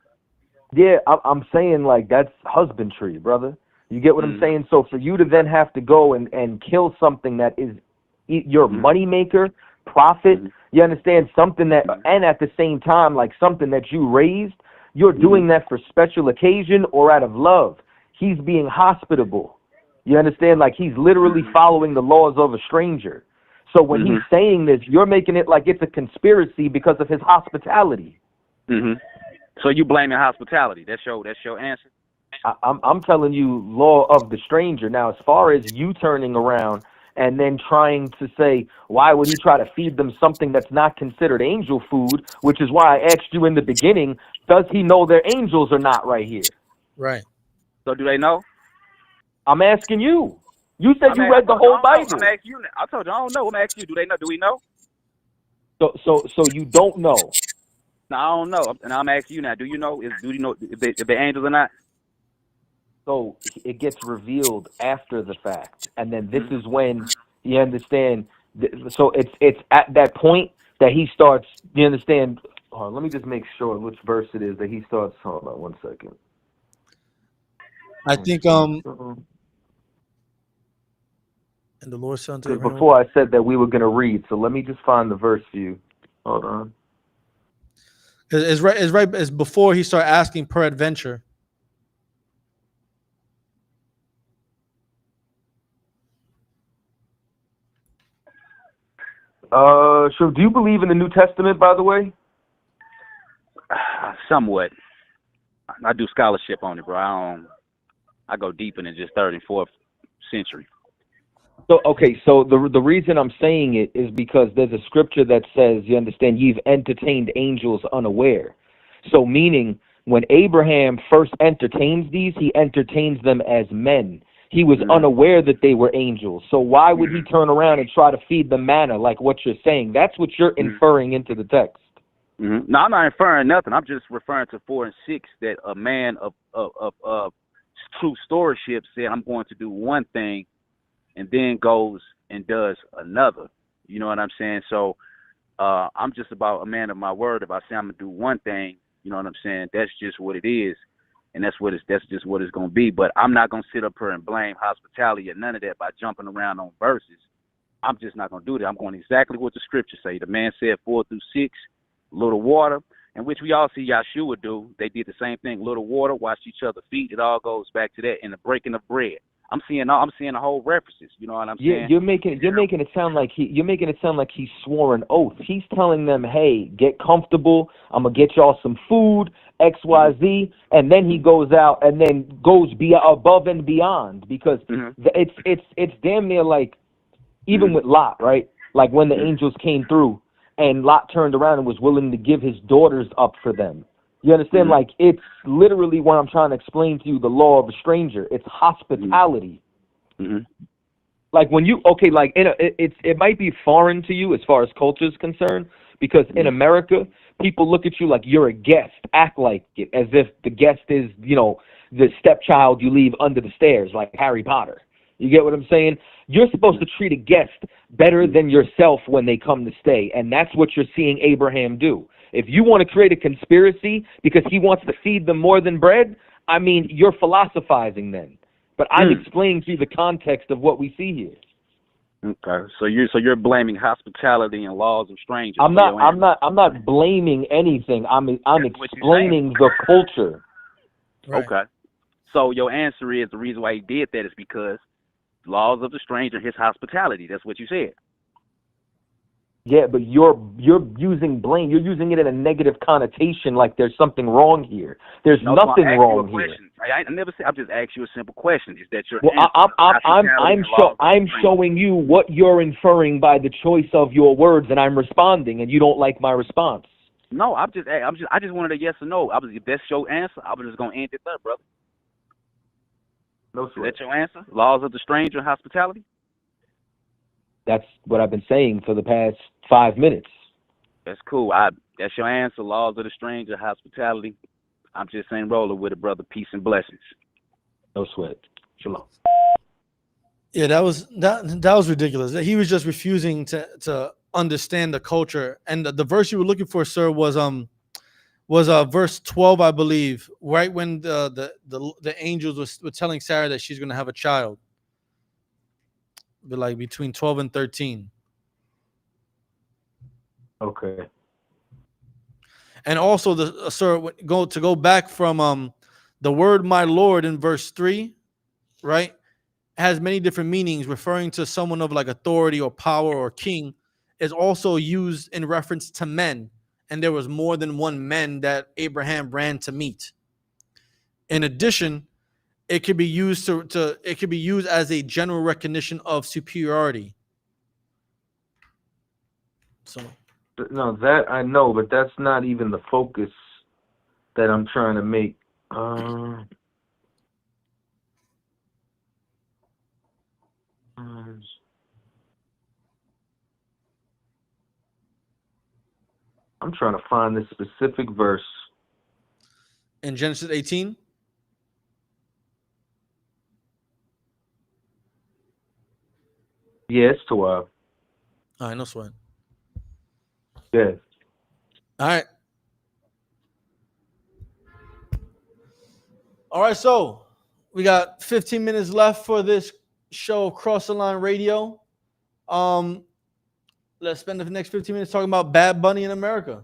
Yeah, I'm saying, like, that's husbandry, brother. You get what I'm saying? So for you to then have to go and kill something that is your moneymaker, profit, you understand, something that, and at the same time, like, something that you raised, you're doing that for special occasion or out of love. He's being hospitable. You understand? Like, he's literally following the laws of a stranger. So when he's saying this, you're making it like it's a conspiracy because of his hospitality. So you blaming hospitality? That's your answer? I'm telling you, law of the stranger. Now, as far as you turning around and then trying to say, why would he try to feed them something that's not considered angel food, which is why I asked you in the beginning, does he know their angels are not right here? Right. So do they know? I'm asking you. You said you read the whole Bible. I'm asking you. I told you I don't know. I'm asking you. Do they know? Do we know? So you don't know? No, I don't know. And I'm asking you now. Do you know? Do you know if they're angels or not? So it gets revealed after the fact, and then this is when you understand. So it's at that point that he starts. You understand? Hold on, let me just make sure which verse it is that he starts. Hold on 1 second. I think and the Lord said unto Abraham. Before I said that we were going to read, so let me just find the verse for you. Hold on. It's right. It's before he started asking peradventure. So do you believe in the New Testament, by the way? Somewhat. I do scholarship on it, bro. I go deeper than just 3rd and 4th century. So the reason I'm saying it is because there's a scripture that says, you understand, you've entertained angels unaware. So meaning when Abraham first entertains these, he entertains them as men. He was unaware that they were angels. So why would he turn around and try to feed them manna like what you're saying? That's what you're inferring into the text. No, I'm not inferring nothing. I'm just referring to 4 and 6 that a man of true stewardship said, I'm going to do one thing, and then goes and does another. You know what I'm saying? So I'm just about a man of my word. If I say I'm going to do one thing, you know what I'm saying? That's just what it is. And that's just what it's going to be. But I'm not going to sit up here and blame hospitality or none of that by jumping around on verses. I'm just not going to do that. I'm going exactly what the scriptures say. The man said 4 through 6, little water, and which we all see Yahshua do. They did the same thing. Little water, washed each other's feet. It all goes back to that. And the breaking of bread. I'm seeing the whole references. You know what I'm saying? You're making it sound like he swore an oath. He's telling them, "Hey, get comfortable. I'm gonna get y'all some food, X, Y, Z," and then he goes out and then goes above and beyond because it's damn near like even with Lot, right? Like when the angels came through and Lot turned around and was willing to give his daughters up for them. You understand? Like, it's literally what I'm trying to explain to you, the law of a stranger. It's hospitality. Like, when you, okay, like, it might be foreign to you as far as culture is concerned, because in America, people look at you like you're a guest, act like it, as if the guest is, you know, the stepchild you leave under the stairs, like Harry Potter. You get what I'm saying? You're supposed to treat a guest better than yourself when they come to stay, and that's what you're seeing Abraham do. If you want to create a conspiracy because he wants to feed them more than bread, I mean, you're philosophizing then. But I'm explaining to you the context of what we see here. Okay, so you're blaming hospitality and laws of strangers. I'm not blaming anything. I'm explaining the culture. Right. Okay. So your answer is the reason why he did that is because laws of the stranger, his hospitality. That's what you said. Yeah, but you're using blame. You're using it in a negative connotation, like there's something wrong here. There's nothing wrong here. I never said. I just asked you a simple question. Is that your answer? I'm showing you what you're inferring by the choice of your words, and I'm responding, and you don't like my response. No, I just wanted a yes or no. If that's your answer, I was just gonna end it there, brother. No sweat. Is that your answer? Laws of the stranger and hospitality? That's what I've been saying for the past 5 minutes. That's cool. That's your answer. Laws of the stranger, hospitality. I'm just saying, roller with it, brother. Peace and blessings. No sweat. Shalom. Yeah, that was ridiculous. He was just refusing to understand the culture. And the verse you were looking for, sir, was verse 12, I believe, right when the angels were telling Sarah that she's going to have a child. But like between 12 and 13. Okay. And also, sir, go back from the word "my Lord" in verse 3, right? Has many different meanings, referring to someone of like authority or power or king. Is also used in reference to men, and there was more than one men that Abraham ran to meet. In addition, it could be used it could be used as a general recognition of superiority. So no, that I know, but that's not even the focus that I'm trying to make. I'm trying to find this specific verse in Genesis 18. Yes, 12. All right, no sweat. Yeah. All right. All right, so we got 15 minutes left for this show of Cross the Line Radio. Let's spend the next 15 minutes talking about Bad Bunny in America,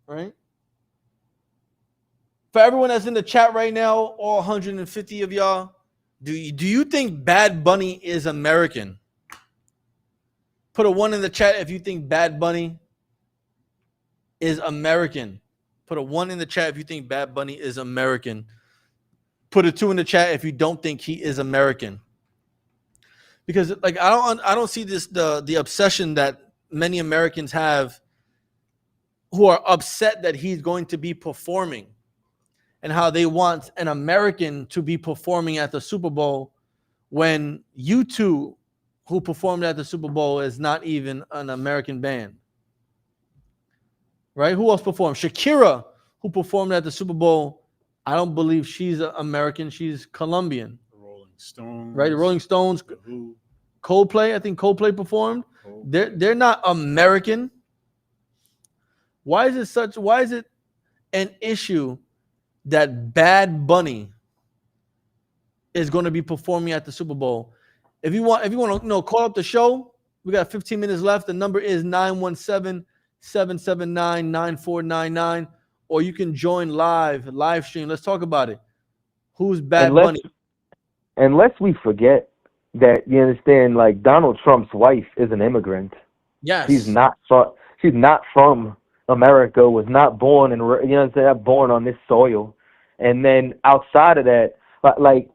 right? For everyone that's in the chat right now, all 150 of y'all, do you think Bad Bunny is American? Put a 1 in the chat if you think Bad Bunny is American. Put a 1 in the chat if you think Bad Bunny is American. Put a 2 in the chat if you don't think he is American. Because like I don't see this the obsession that many Americans have who are upset that he's going to be performing and how they want an American to be performing at the Super Bowl when U2 who performed at the Super Bowl is not even an American band. Right? Who else performed? Shakira, who performed at the Super Bowl, I don't believe she's American. She's Colombian. The Rolling Stones. Right? The Rolling Stones. Coldplay, I think Coldplay performed. They're not American. Why is it an issue that Bad Bunny is going to be performing at the Super Bowl? If you want to call up the show, we got 15 minutes left. The number is 917-779-9499, or you can join live stream. Let's talk about it. Who's Bad Bunny? Unless we forget that, you understand, like Donald Trump's wife is an immigrant. Yes. She's not from America, was not born in, you know what I'm saying, born on this soil. And then outside of that, like,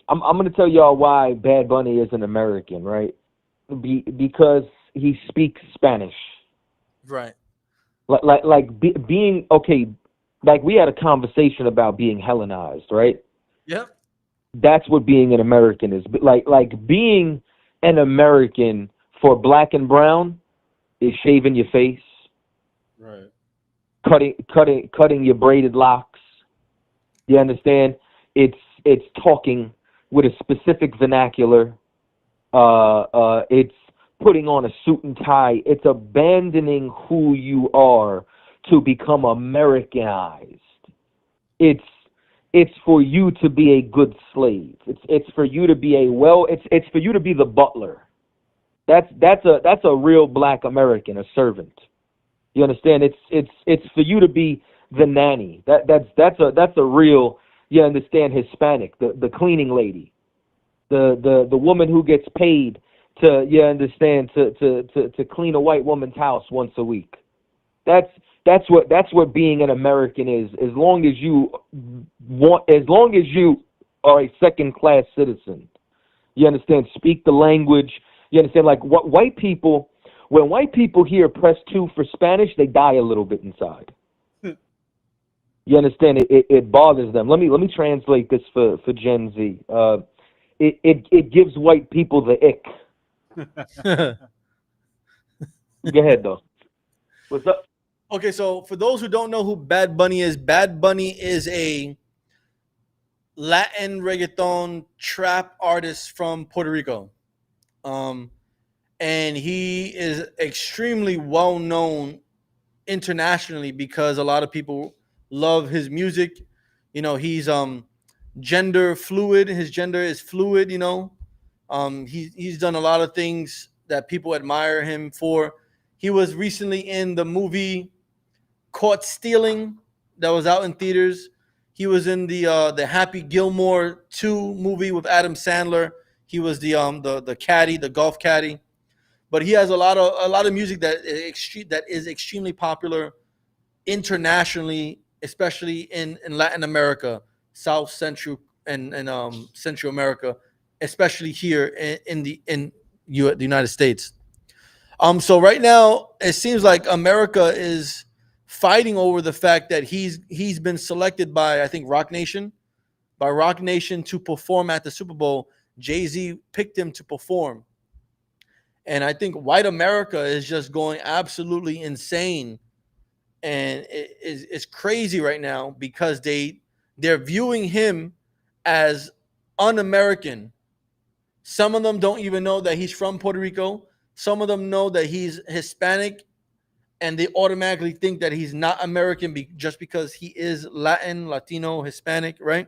I'm going to tell y'all why Bad Bunny is an American, right? Because he speaks Spanish. Right. Being, okay, like we had a conversation about being Hellenized, right? Yep. That's what being an American is. Like being an American for black and brown is shaving your face, right? Cutting your braided locks. You understand? It's talking with a specific vernacular. It's putting on a suit and tie. It's abandoning who you are to become Americanized. It's for you to be a good slave. It's for you to be it's for you to be the butler. That's a real black American, a servant. You understand? It's for you to be the nanny. That's a real, you understand, Hispanic, the cleaning lady. The woman who gets paid to, you understand, to clean a white woman's house once a week. That's what being an American is. As long as you are a second-class citizen, you understand, speak the language. You understand, like what white people, when white people hear press 2 for Spanish, they die a little bit inside. You understand? It bothers them. Let me translate this for Gen Z. It gives white people the ick. Go ahead, though. What's up? Okay, so for those who don't know who Bad Bunny is a Latin reggaeton trap artist from Puerto Rico. And he is extremely well known internationally because a lot of people love his music. You know, he's gender fluid. His gender is fluid, you know. He's done a lot of things that people admire him for. He was recently in the movie Caught Stealing that was out in theaters. He was in the Happy Gilmore 2 movie with Adam Sandler. He was the caddy, the golf caddy. But he has a lot of music that is extremely popular internationally, especially in Latin America, South Central and Central America, especially here in the United States. So right now it seems like America is fighting over the fact that he's been selected by, I think, Rock Nation to perform at the Super Bowl. Jay-Z picked him to perform. And I think white America is just going absolutely insane. And it's crazy right now because they're viewing him as un-American. Some of them don't even know that he's from Puerto Rico. Some of them know that he's Hispanic, and they automatically think that he's not American just because he is Latin, Latino, Hispanic, right?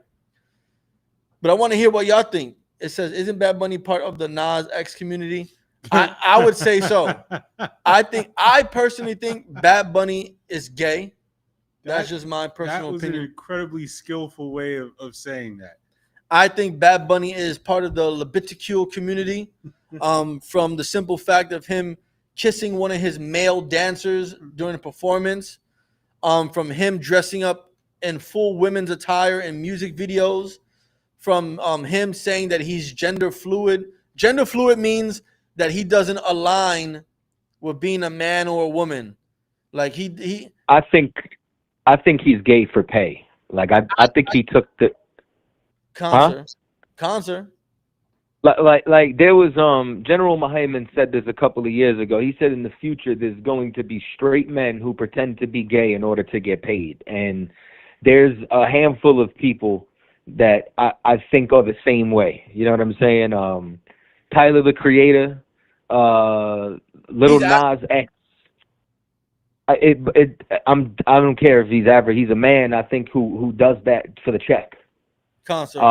But I want to hear what y'all think. It says, isn't Bad Bunny part of the Nas X community? I would say so. I personally think Bad Bunny is gay. That's just my personal opinion. That was an incredibly skillful way of saying that. I think Bad Bunny is part of the LGBTQ community, from the simple fact of him kissing one of his male dancers during a performance, from him dressing up in full women's attire in music videos, from him saying that he's gender fluid. Gender fluid means that he doesn't align with being a man or a woman. Like he I think he's gay for pay. Like I think he took the concert. Like there was General Muhammad said this a couple of years ago. He said in the future there's going to be straight men who pretend to be gay in order to get paid. And there's a handful of people that I think are the same way. You know what I'm saying? Tyler the Creator, Lil Nas X. I don't care if he's average. He's a man, I think, who does that for the check. Concert.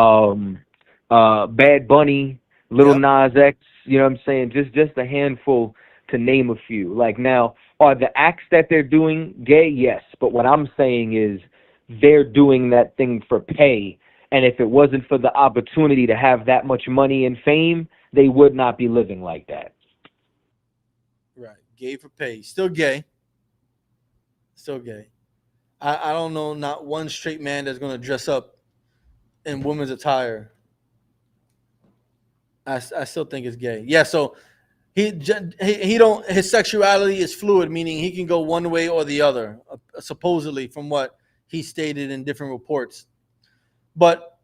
Bad Bunny, Lil Nas X. You know what I'm saying? Just a handful to name a few. Like now, are the acts that they're doing gay? Yes, but what I'm saying is they're doing that thing for pay. And if it wasn't for the opportunity to have that much money and fame, they would not be living like that. Right. Gay for pay. Still gay. I don't know not one straight man that's going to dress up in women's attire. I still think it's gay. Yeah, so he don't, his sexuality is fluid, meaning he can go one way or the other, supposedly, from what he stated in different reports. But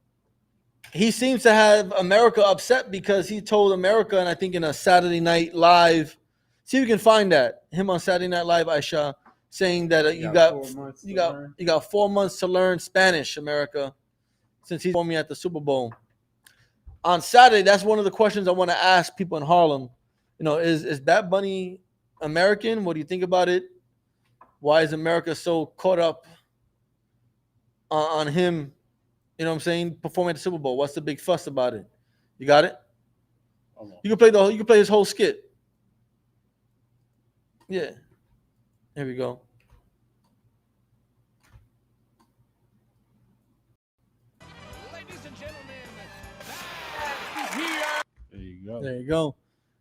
he seems to have America upset because he told America, and I think in a Saturday Night Live, see if you can find that, him on Saturday Night Live, Aisha, saying that you got 4 months to learn Spanish, America, since he's performing at the Super Bowl. On Saturday, that's one of the questions I want to ask people in Harlem. Is Bad Bunny American? What do you think about it? Why is America so caught up on him? You know what I'm saying? Performing at the Super Bowl. What's the big fuss about it? You got it? You can play his whole skit. Yeah. Here we go. Ladies and gentlemen, There you go.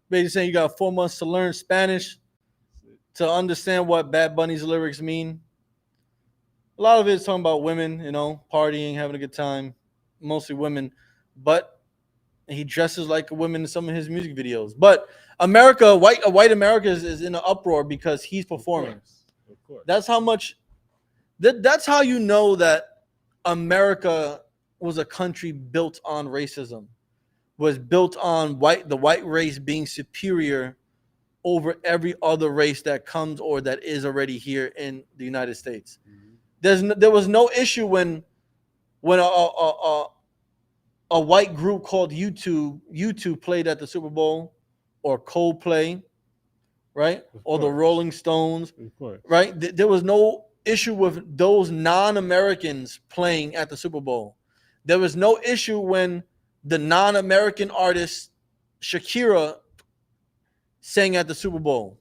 Basically saying you got 4 months to learn Spanish to understand what Bad Bunny's lyrics mean. A lot of it is talking about women, partying, having a good time, mostly women. But he dresses like a woman in some of his music videos. But America, white America is in an uproar because he's performing. Of course. That's how much. That's how you know that America was a country built on racism, was built on the white race being superior over every other race that comes or that is already here in the United States. Mm-hmm. There was no issue when a white group called U2 played at the Super Bowl, or Coldplay, right? Or the Rolling Stones, right? There was no issue with those non-Americans playing at the Super Bowl. There was no issue when the non-American artist Shakira sang at the Super Bowl.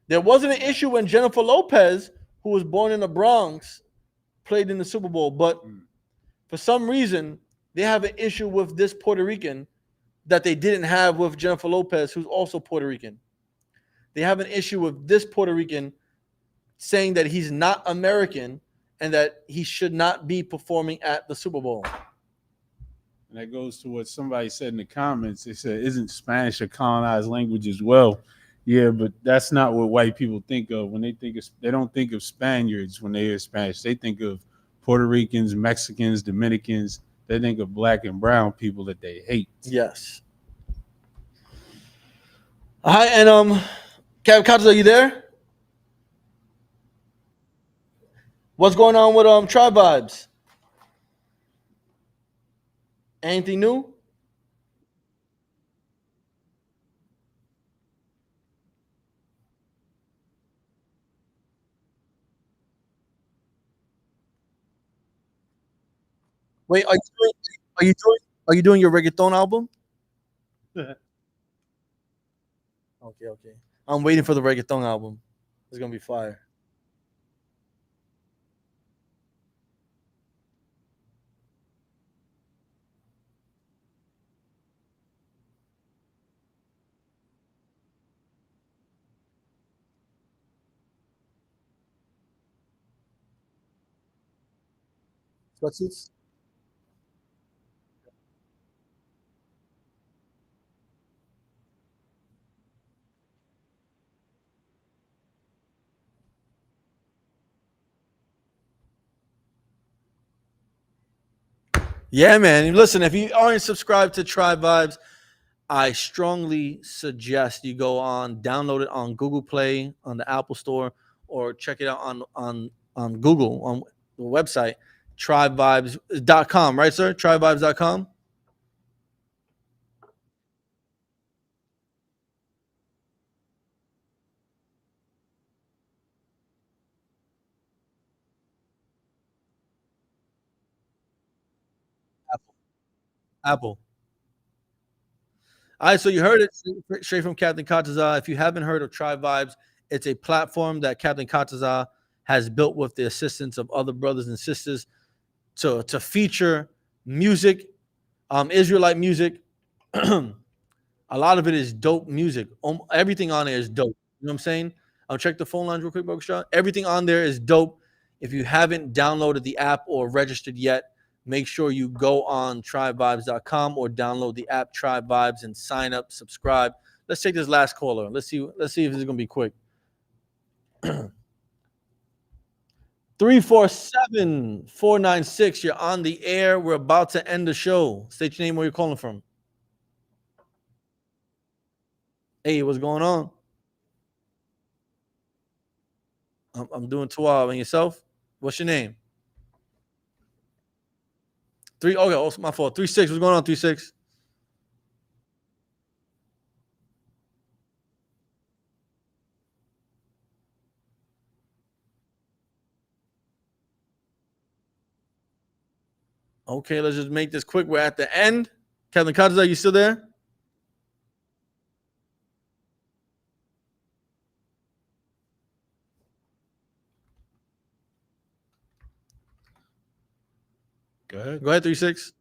There wasn't an issue when Jennifer Lopez, who was born in the Bronx, played in the Super Bowl. But for some reason, they have an issue with this Puerto Rican that they didn't have with Jennifer Lopez, who's also Puerto Rican. They have an issue with this Puerto Rican saying that he's not American and that he should not be performing at the Super Bowl. And that goes to what somebody said in the comments. They said, isn't Spanish a colonized language as well? Yeah, but that's not what white people think of when they don't think of Spaniards when they hear Spanish. They think of Puerto Ricans, Mexicans, Dominicans. They think of black and brown people that they hate. Yes. Hi, and CHAATAZA, are you there? What's going on with Tribe Vibes? Anything new? Wait, are you doing your reggaeton album? Okay. I'm waiting for the reggaeton album. It's gonna be fire. Sweatsuits? Yeah, man. Listen, if you aren't subscribed to Tribe Vibes, I strongly suggest you go on, download it on Google Play, on the Apple Store, or check it out on Google, on the website, tribevibes.com, right, sir? Tribevibes.com. Apple. All right, so you heard it straight from Captain CHAATAZA. If you haven't heard of Tribe Vibes, it's a platform that Captain CHAATAZA has built with the assistance of other brothers and sisters to feature music, Israelite music. A lot of it is dope music. Everything on there is dope. You know what I'm saying? I'll check the phone lines real quick, Bogusha. Everything on there is dope. If you haven't downloaded the app or registered yet, make sure you go on tribevibes.com or download the app Tribe Vibes and sign up, subscribe. Let's take this last caller. Let's see if this is gonna be quick. 347-496. You're on the air. We're about to end the show. State your name, where you're calling from. Hey, what's going on? I'm doing too well. And yourself? What's your name? Okay, oh, my fault. 36. What's going on, 36? Okay, let's just make this quick. We're at the end. Captain CHAATAZA, you still there? Go ahead, 36.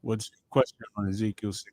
What's the question on Ezekiel 6?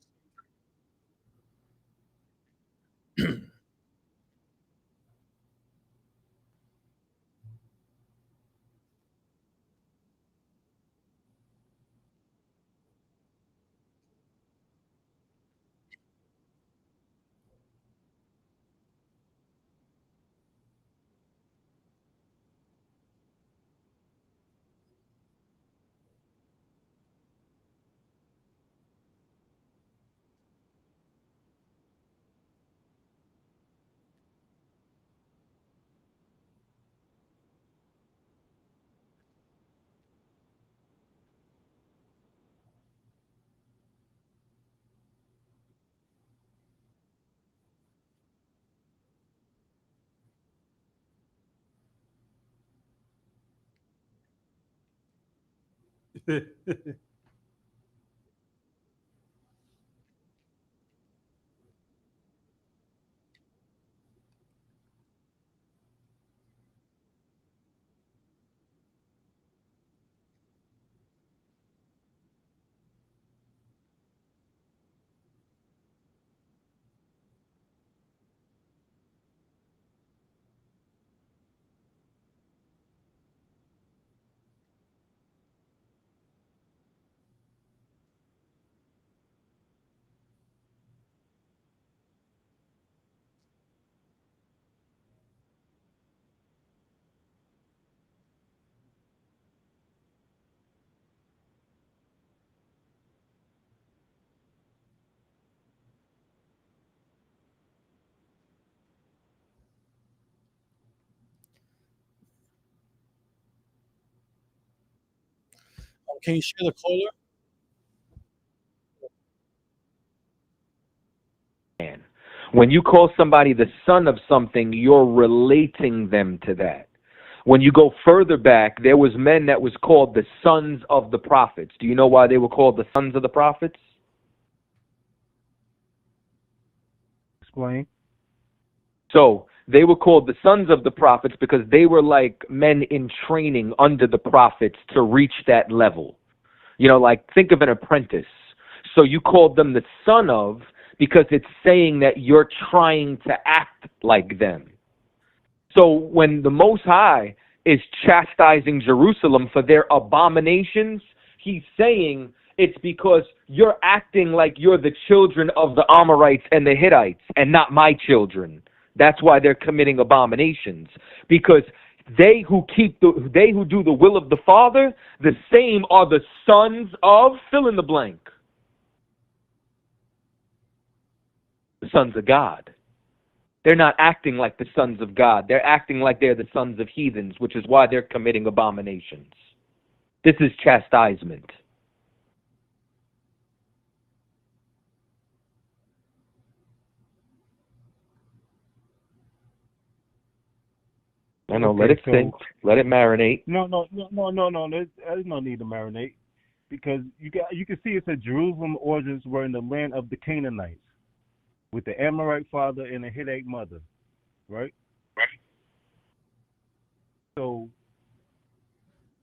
Can you share the caller? When you call somebody the son of something, you're relating them to that. When you go further back, there was men that was called the sons of the prophets. Do you know why they were called the sons of the prophets? Explain. So they were called the sons of the prophets because they were like men in training under the prophets to reach that level. You know, like think of an apprentice. So you called them the son of because it's saying that you're trying to act like them. So when the Most High is chastising Jerusalem for their abominations, he's saying it's because you're acting like you're the children of the Amorites and the Hittites and not my children. That's why they're committing abominations. Because They who do the will of the Father, the same are the sons of fill in the blank. The sons of God. They're not acting like the sons of God. They're acting like they're the sons of heathens, which is why they're committing abominations. This is chastisement. I know, let it sink, let it marinate. No. There's no need to marinate, because you can see it said Jerusalem origins were in the land of the Canaanites, with the Amorite father and the Hittite mother, right? So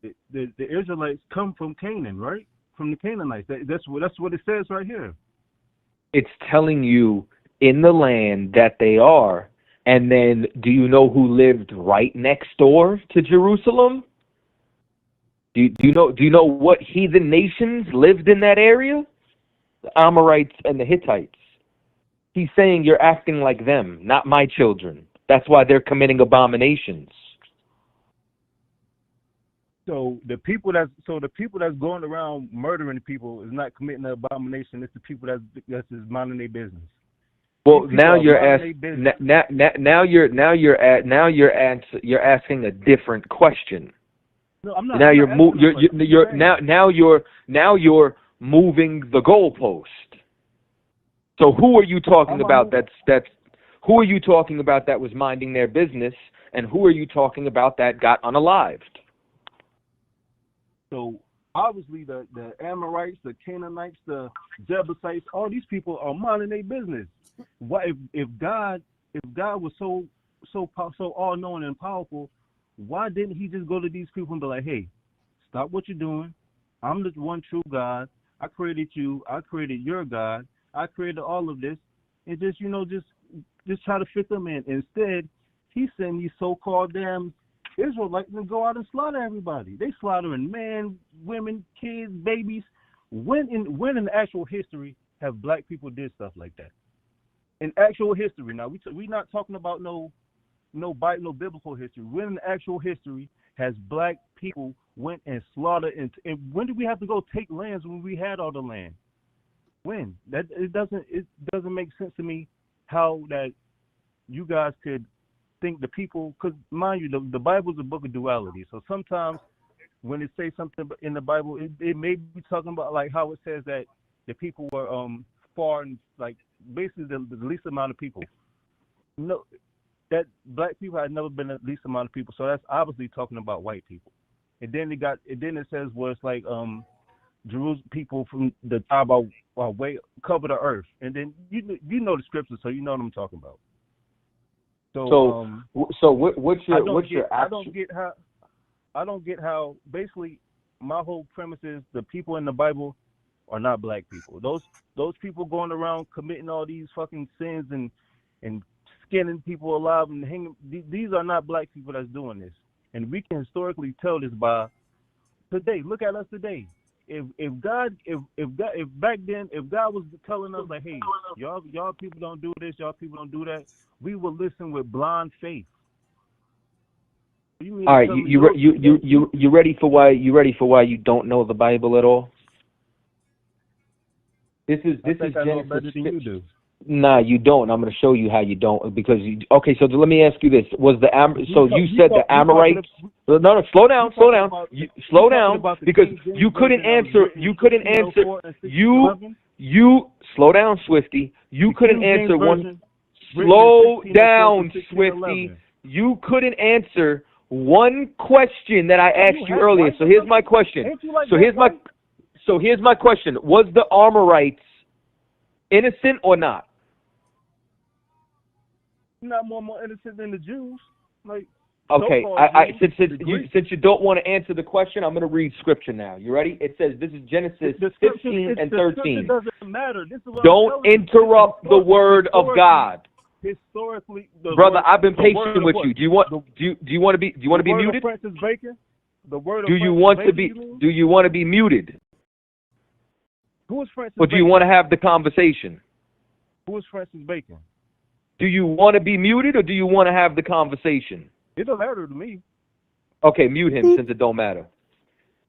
the Israelites come from Canaan, right? From the Canaanites. That's what it says right here. It's telling you in the land that they are. And then, do you know who lived right next door to Jerusalem? Do you know what heathen nations lived in that area? The Amorites and the Hittites. He's saying you're acting like them, not my children. That's why they're committing abominations. So the people that's going around murdering people is not committing an abomination. It's the people that's just minding their business. Well, now you're asking a different question. No, I'm not. Now you're moving the goalpost. So who are you talking about? Who are you talking about that was minding their business, and who are you talking about that got unalived? So obviously the Amorites, the Canaanites, the Jebusites, all these people are minding their business. Why, if God was so all knowing and powerful, why didn't He just go to these people and be like, hey, stop what you're doing. I'm the one true God. I created you. I created your God. I created all of this, and just try to fit them in. Instead, He sent these so-called damn Israelites to go out and slaughter everybody. They slaughtering men, women, kids, babies. When in actual history have black people did stuff like that? In actual history, now we not talking about no biblical history. When in actual history has black people went and slaughtered and when did we have to go take lands when we had all the land? When? It doesn't make sense to me how that you guys could think the people, because mind you, the Bible is a book of duality. So sometimes when it says something in the Bible, it may be talking about like how it says that the people were far and like basically the least amount of people. No, that black people had never been the least amount of people. So that's obviously talking about white people. And then it says where it's like Jerusalem people from the tribe are way cover the earth. And then you know the scripture, so you know what I'm talking about. What's your I don't get how basically my whole premise is the people in the Bible are not black people. Those people going around committing all these fucking sins and skinning people alive and hanging. These are not black people that's doing this, and we can historically tell this by today. Look at us today. If back then God was telling us like, hey, y'all people don't do this, y'all people don't do that, we would listen with blind faith. All right, you ready for why you don't know the Bible at all? This is I know better than you do. Nah, you don't. I'm going to show you how you don't. Because okay, so let me ask you this: you said the Amorites? No, slow down. Slow down, because you couldn't answer. You slow down, Swifty. You couldn't answer one. Slow down, Swifty. You couldn't answer one question that I asked you earlier. So here's my question. So here's my question: was the Amorites innocent or not? Not more innocent than the Jews. Like, okay, since you don't want to answer the question, I'm going to read scripture now. You ready? It says, this is Genesis 15 and 13. It doesn't matter. This is what don't interrupt the word of God. Historically, brother, I've been patient with you. Do you want to be muted? Francis Bacon. The word. Do you want to be muted? Who is Francis? Or do you want to have the conversation? Who is Francis Bacon? Do you want to be muted or do you want to have the conversation? It don't matter to me. Okay, mute him since it don't matter.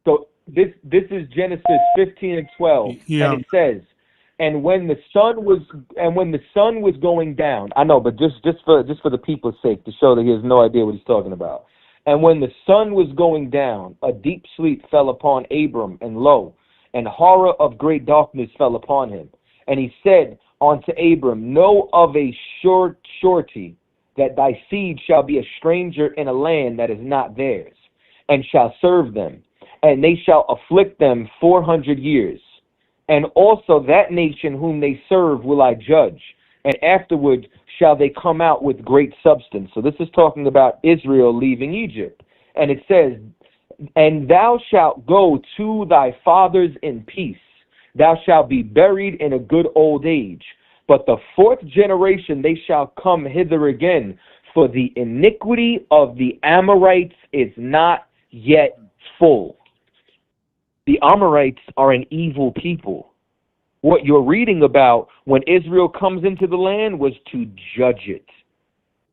So this is Genesis 15 and 12, and it says, and when the sun was going down, I know, but just for the people's sake, to show that he has no idea what he's talking about. And when the sun was going down, a deep sleep fell upon Abram, and lo, and horror of great darkness fell upon him. And he said unto Abram, know of a surety that thy seed shall be a stranger in a land that is not theirs, and shall serve them, and they shall afflict them 400 years. And also that nation whom they serve will I judge, and afterward shall they come out with great substance. So this is talking about Israel leaving Egypt. And it says, and thou shalt go to thy fathers in peace. Thou shalt be buried in a good old age. But the fourth generation they shall come hither again, for the iniquity of the Amorites is not yet full. The Amorites are an evil people. What you're reading about when Israel comes into the land was to judge it.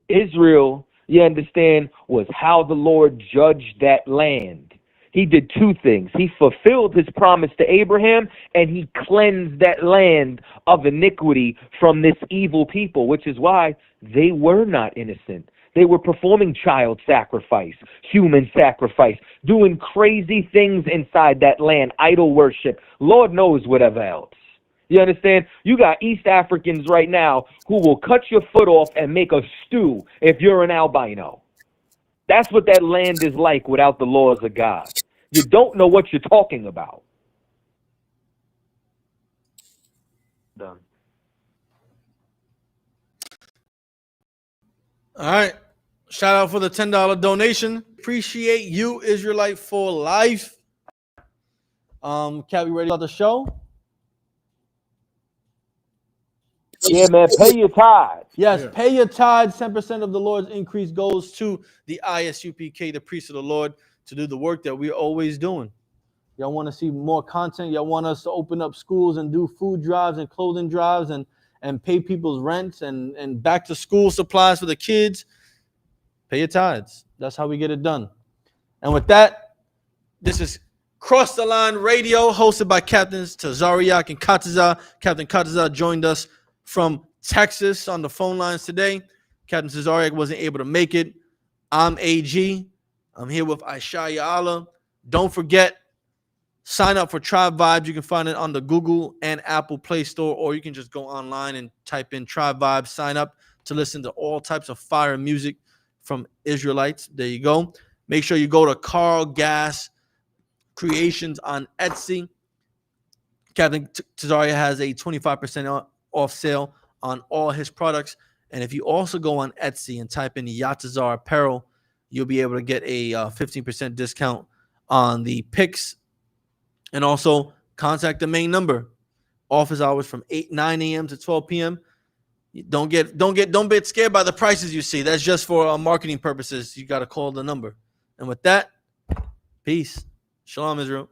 Israel, you understand, was how the Lord judged that land. He did two things. He fulfilled his promise to Abraham, and he cleansed that land of iniquity from this evil people, which is why they were not innocent. They were performing child sacrifice, human sacrifice, doing crazy things inside that land, idol worship, Lord knows whatever else. You understand? You got East Africans right now who will cut your foot off and make a stew if you're an albino. That's what that land is like without the laws of God. You don't know what you're talking about. Done. All right. Shout out for the $10 donation. Appreciate you, Israelite for life. Cat, we ready to start the show? Yeah, man, pay your tithes. Yes, pay your tithes. 10% of the Lord's increase goes to the ISUPK, the priest of the Lord, to do the work that we're always doing. Y'all want to see more content? Y'all want us to open up schools and do food drives and clothing drives and pay people's rents and back to school supplies for the kids? Pay your tithes. That's how we get it done. And with that, this is Cross the Line Radio, hosted by Captains Tazaryach and CHAATAZA. Captain CHAATAZA joined us from Texas on the phone lines today. Captain Tazaryach wasn't able to make it. I'm AG. I'm here with Aishaya Allah. Don't forget, sign up for Tribe Vibes. You can find it on the Google and Apple Play Store, or you can just go online and type in Tribe Vibes. Sign up to listen to all types of fire music from Israelites. There you go. Make sure you go to Carl Gas Creations on Etsy. Captain Tazaryach has a 25% off sale on all his products. And if you also go on Etsy and type in Yatazar Apparel, you'll be able to get a 15% discount on the picks. And also contact the main number. Office hours from 9 a.m. to 12 p.m. Don't get scared by the prices you see. That's just for marketing purposes. You got to call the number. And with that, peace. Shalom, Israel.